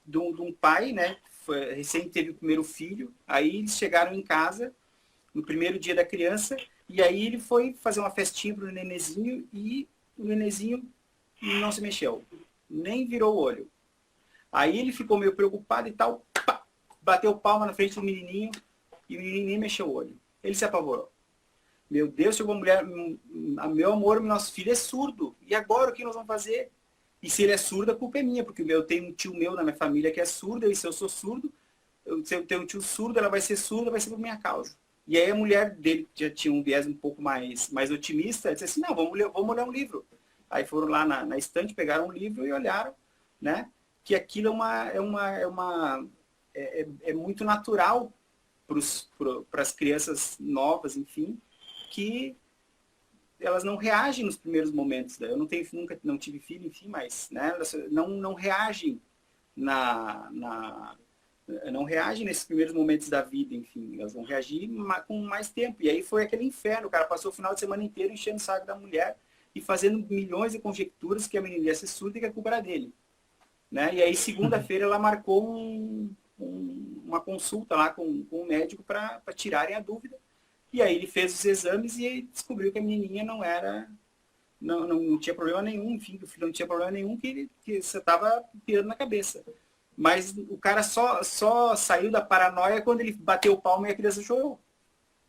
de um pai, né? Recém teve o primeiro filho, aí eles chegaram em casa no primeiro dia da criança, e aí ele foi fazer uma festinha para o nenezinho, e o nenezinho não se mexeu, nem virou o olho. Aí ele ficou meio preocupado e tal, pá, bateu palma na frente do menininho, e o menininho nem mexeu o olho. Ele se apavorou. Meu Deus, chegou uma mulher, meu amor, nosso filho é surdo, e agora o que nós vamos fazer? E se ele é surdo, a culpa é minha, porque eu tenho um tio meu na minha família que é surdo, e se eu sou surdo, se eu tenho um tio surdo, ela vai ser surda, vai ser por minha causa. E aí a mulher dele, que já tinha um viés um pouco mais otimista, disse assim, não, vamos olhar um livro. Aí foram lá na estante, pegaram um livro e olharam, né? Que aquilo é muito natural para as crianças novas, enfim, que elas não reagem nos primeiros momentos. Eu nunca não tive filho, enfim, mas né, elas não reagem não reagem nesses primeiros momentos da vida, enfim, elas vão reagir com mais tempo. E aí foi aquele inferno, o cara passou o final de semana inteiro enchendo o saco da mulher e fazendo milhões de conjecturas que a menina ia ser surda e que a culpa era dele. Né? E aí, segunda-feira, ela marcou uma consulta lá com o médico para tirarem a dúvida. E aí ele fez os exames e aí descobriu que a menininha não tinha problema nenhum, enfim, que o filho não tinha problema nenhum, que você estava pirando na cabeça. Mas o cara só saiu da paranoia quando ele bateu o palmo e a criança chorou.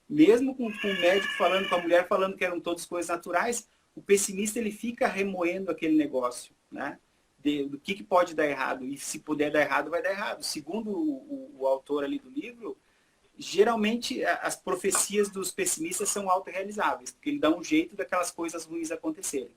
Mesmo com o médico falando, com a mulher falando que eram todas coisas naturais, o pessimista ele fica remoendo aquele negócio, né? Do que pode dar errado. E se puder dar errado, vai dar errado. Segundo o autor ali do livro, geralmente as profecias dos pessimistas são autorrealizáveis, porque ele dá um jeito daquelas coisas ruins acontecerem,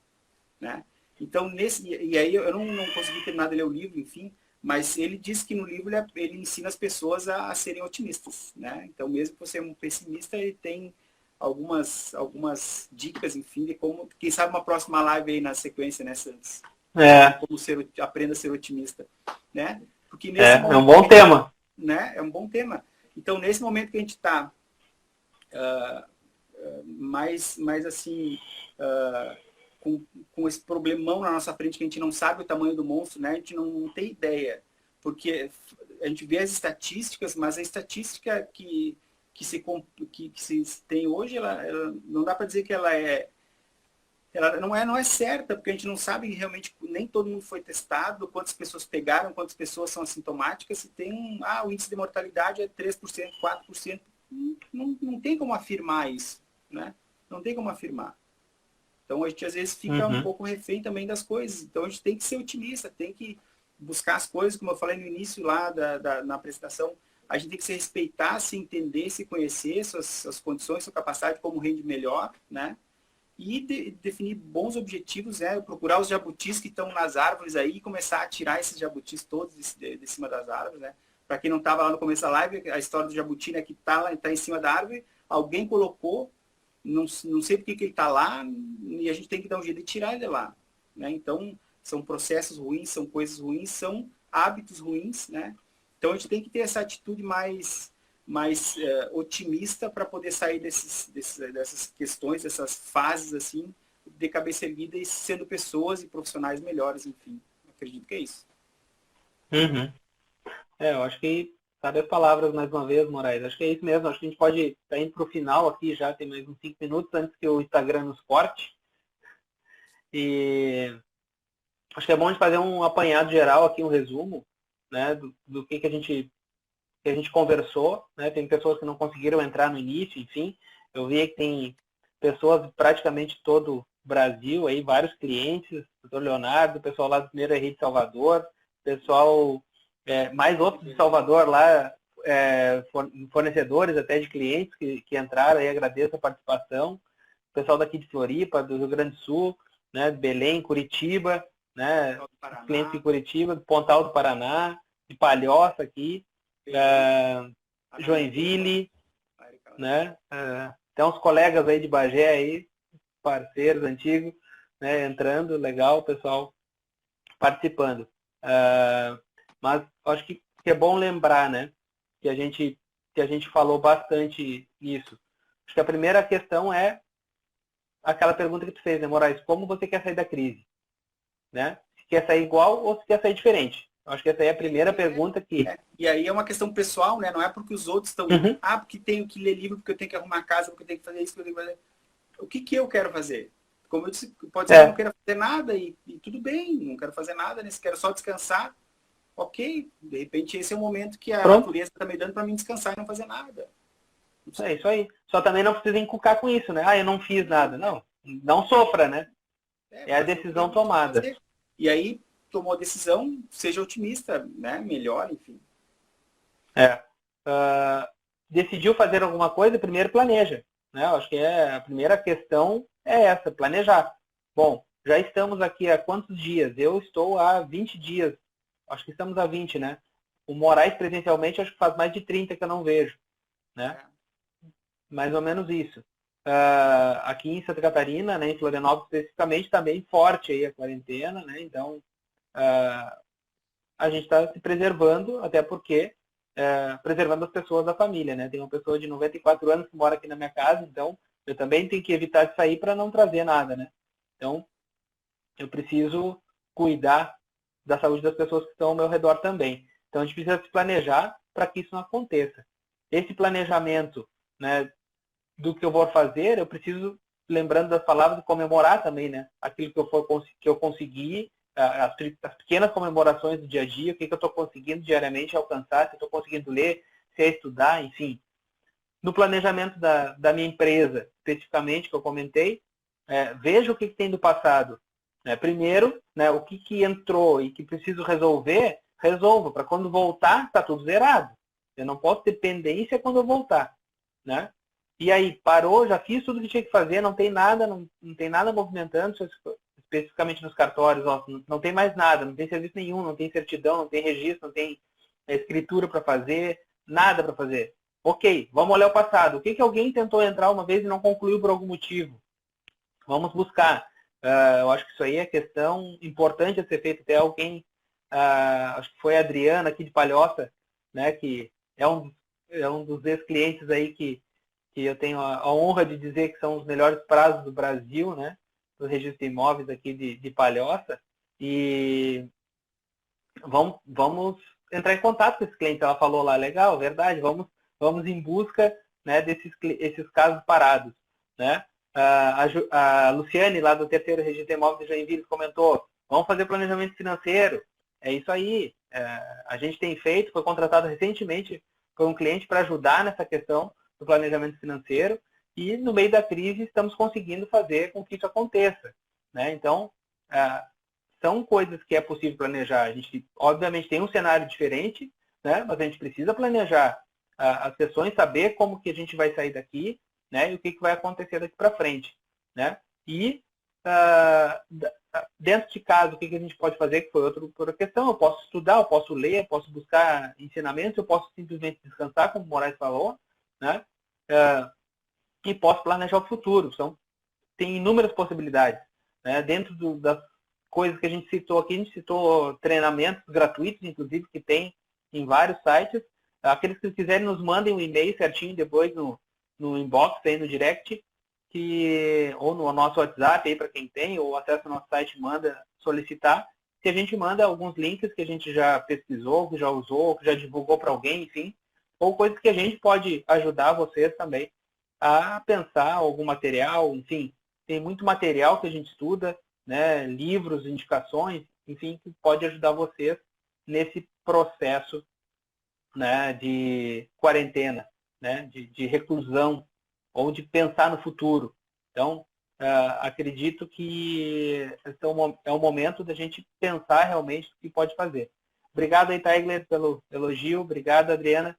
né? Então, e aí eu não consegui terminar de ler o livro, enfim, mas ele diz que no livro ele ensina as pessoas a serem otimistas, né? Então, mesmo que você é um pessimista, ele tem algumas dicas, enfim, de como, quem sabe uma próxima live aí na sequência, né, Santos? Como aprenda a ser otimista, né? Porque nesse momento, é um bom tema. Né? É um bom tema. Então, nesse momento que a gente está mais assim, com esse problemão na nossa frente, que a gente não sabe o tamanho do monstro, né? A gente não tem ideia. Porque a gente vê as estatísticas, mas a estatística que se tem hoje, ela não dá para dizer que ela não é certa, porque a gente não sabe realmente, nem todo mundo foi testado, quantas pessoas pegaram, quantas pessoas são assintomáticas, se tem o índice de mortalidade é 3%, 4%, não tem como afirmar isso, né? Não tem como afirmar. Então a gente às vezes fica um pouco refém também das coisas, então a gente tem que ser otimista, tem que buscar as coisas, como eu falei no início lá na apresentação, a gente tem que se respeitar, se entender, se conhecer, suas condições, sua capacidade, como rende melhor, né? E definir bons objetivos, procurar os jabutis que estão nas árvores aí e começar a tirar esses jabutis todos de cima das árvores, né? Para quem não estava lá no começo da live, a história do jabuti, né, que tá em cima da árvore, alguém colocou, não sei porque que ele está lá, e a gente tem que dar um jeito de tirar ele de lá, né? Então, são processos ruins, são coisas ruins, são hábitos ruins, né? Então, a gente tem que ter essa atitude mais otimista para poder sair dessas questões, dessas fases assim, de cabeça erguida e sendo pessoas e profissionais melhores, enfim. Acredito que é isso. Eu acho que sabe as palavras mais uma vez, Moraes. Acho que é isso mesmo. Acho que a gente pode estar indo para o final aqui já, tem mais uns 5 minutos antes que o Instagram nos corte. E acho que é bom de fazer um apanhado geral aqui, um resumo, né, do que a gente conversou, né? Tem pessoas que não conseguiram entrar no início, enfim. Eu vi que tem pessoas de praticamente todo o Brasil, aí, vários clientes, o Dr. Leonardo, o pessoal lá do Primeiro Rede de Salvador, pessoal, mais outros de Salvador lá, fornecedores até de clientes que entraram, aí agradeço a participação. O pessoal daqui de Floripa, do Rio Grande do Sul, né, Belém, Curitiba, né, clientes de Curitiba, do Pontal do Paraná, de Palhoça aqui, Joinville, né? Tem uns colegas aí de Bagé aí, parceiros antigos, né? Entrando, legal, o pessoal participando. Mas acho que é bom lembrar, né? Que a gente falou bastante nisso. Acho que a primeira questão é aquela pergunta que tu fez, né, Moraes? Como você quer sair da crise? Né? Se quer sair igual ou se quer sair diferente? Acho que essa aí é a primeira pergunta que... E aí é uma questão pessoal, né? Não é porque os outros estão... porque tenho que ler livro, porque eu tenho que arrumar casa, porque eu tenho que fazer isso, porque eu tenho que fazer... O que eu quero fazer? Como eu disse, pode ser que eu não queira fazer nada e tudo bem, não quero fazer nada, né? Se quero só descansar, ok. De repente esse é o momento que a natureza está me dando para mim descansar e não fazer nada. É isso aí. Só também não precisa encucar com isso, né? Eu não fiz nada. Não sofra, né? É a decisão tomada. E aí, tomou a decisão, seja otimista, né? Melhor, enfim. Decidiu fazer alguma coisa, primeiro planeja. Né? Eu acho que a primeira questão é essa, planejar. Bom, já estamos aqui há quantos dias? Eu estou há 20 dias. Acho que estamos há 20, né? O Moraes presencialmente, acho que faz mais de 30 que eu não vejo. né? É. Mais ou menos isso. Aqui em Santa Catarina, né, em Florianópolis especificamente, está bem forte aí a quarentena, né? Então, a gente está se preservando, até porque preservando as pessoas da família, né? Tem uma pessoa de 94 anos que mora aqui na minha casa, então eu também tenho que evitar de sair para não trazer nada, né? Então, eu preciso cuidar da saúde das pessoas que estão ao meu redor também. Então, a gente precisa se planejar para que isso não aconteça. Esse planejamento, né, do que eu vou fazer, eu preciso, lembrando das palavras, comemorar também, né? Aquilo que eu consegui, as pequenas comemorações do dia a dia, o que eu estou conseguindo diariamente alcançar, se eu estou conseguindo ler, se é estudar, enfim. No planejamento da minha empresa, especificamente, que eu comentei, veja o que tem do passado. Primeiro, né, o que entrou e que preciso resolver, resolva, para quando voltar, está tudo zerado. Eu não posso ter pendência quando eu voltar, né? E aí, parou, já fiz tudo que tinha que fazer, não tem nada, não tem nada movimentando, especificamente nos cartórios, ó, não tem mais nada, não tem serviço nenhum, não tem certidão, não tem registro, não tem escritura para fazer, nada para fazer. Ok, vamos olhar o passado. O que alguém tentou entrar uma vez e não concluiu por algum motivo? Vamos buscar. Eu acho que isso aí é questão importante a ser feita. Até alguém, acho que foi a Adriana aqui de Palhoça, né, que é um dos ex-clientes aí que eu tenho a honra de dizer que são os melhores prazos do Brasil, né, do registro de imóveis aqui de Palhoça. E vamos entrar em contato com esse cliente. Ela falou lá, legal, verdade, vamos em busca, né, esses casos parados, né? A Luciane, lá do terceiro registro de imóveis de Joinville, comentou, vamos fazer planejamento financeiro. É isso aí. A gente tem feito, foi contratado recentemente por um cliente para ajudar nessa questão do planejamento financeiro e no meio da crise estamos conseguindo fazer com que isso aconteça, né? Então, são coisas que é possível planejar. A gente, obviamente, tem um cenário diferente, né? Mas a gente precisa planejar as sessões, saber como que a gente vai sair daqui, né? E o que vai acontecer daqui para frente, né? E dentro de casa, o que a gente pode fazer, que foi outra questão, eu posso estudar, eu posso ler, eu posso buscar ensinamentos, eu posso simplesmente descansar, como o Moraes falou, né? E posso planejar o futuro. Então, tem inúmeras possibilidades, né? Dentro das coisas que a gente citou aqui, a gente citou treinamentos gratuitos, inclusive, que tem em vários sites. Aqueles que quiserem nos mandem um e-mail certinho depois no inbox, aí no direct, ou no nosso WhatsApp, aí para quem tem, ou acessa o nosso site, manda solicitar, que a gente manda alguns links que a gente já pesquisou, que já usou, que já divulgou para alguém, enfim, ou coisas que a gente pode ajudar vocês também a pensar algum material, enfim, tem muito material que a gente estuda, né, livros, indicações, enfim, que pode ajudar vocês nesse processo, né, de quarentena, né, de reclusão ou de pensar no futuro. Então, acredito que esse é o momento da gente pensar realmente o que pode fazer. Obrigado aí, Taigler, pelo elogio. Obrigado, Adriana.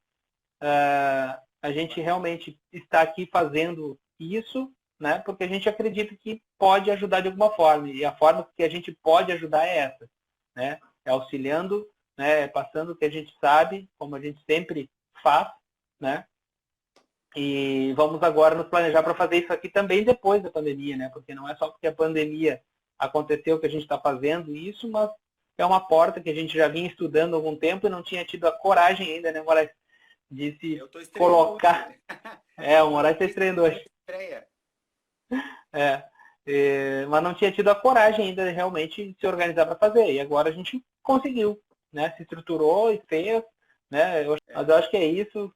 A gente realmente está aqui fazendo isso, né, porque a gente acredita que pode ajudar de alguma forma. E a forma que a gente pode ajudar é essa, né? É auxiliando, né, passando o que a gente sabe, como a gente sempre faz, né? E vamos agora nos planejar para fazer isso aqui também depois da pandemia, né? Porque não é só porque a pandemia aconteceu que a gente está fazendo isso, mas é uma porta que a gente já vinha estudando há algum tempo e não tinha tido a coragem ainda, né, Moraes, de se colocar. O Moraes está estreando hoje. Mas não tinha tido a coragem ainda de realmente se organizar para fazer. E agora a gente conseguiu, né? Se estruturou e fez, né? Mas eu acho que é isso.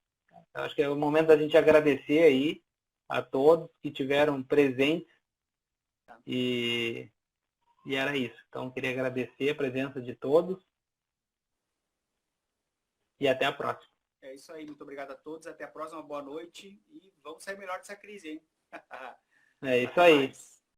Eu acho que é o momento da gente agradecer aí a todos que tiveram presentes. E era isso. Então, queria agradecer a presença de todos. E até a próxima. É isso aí. Muito obrigado a todos. Até a próxima. Boa noite. E vamos sair melhor dessa crise, hein? É isso aí.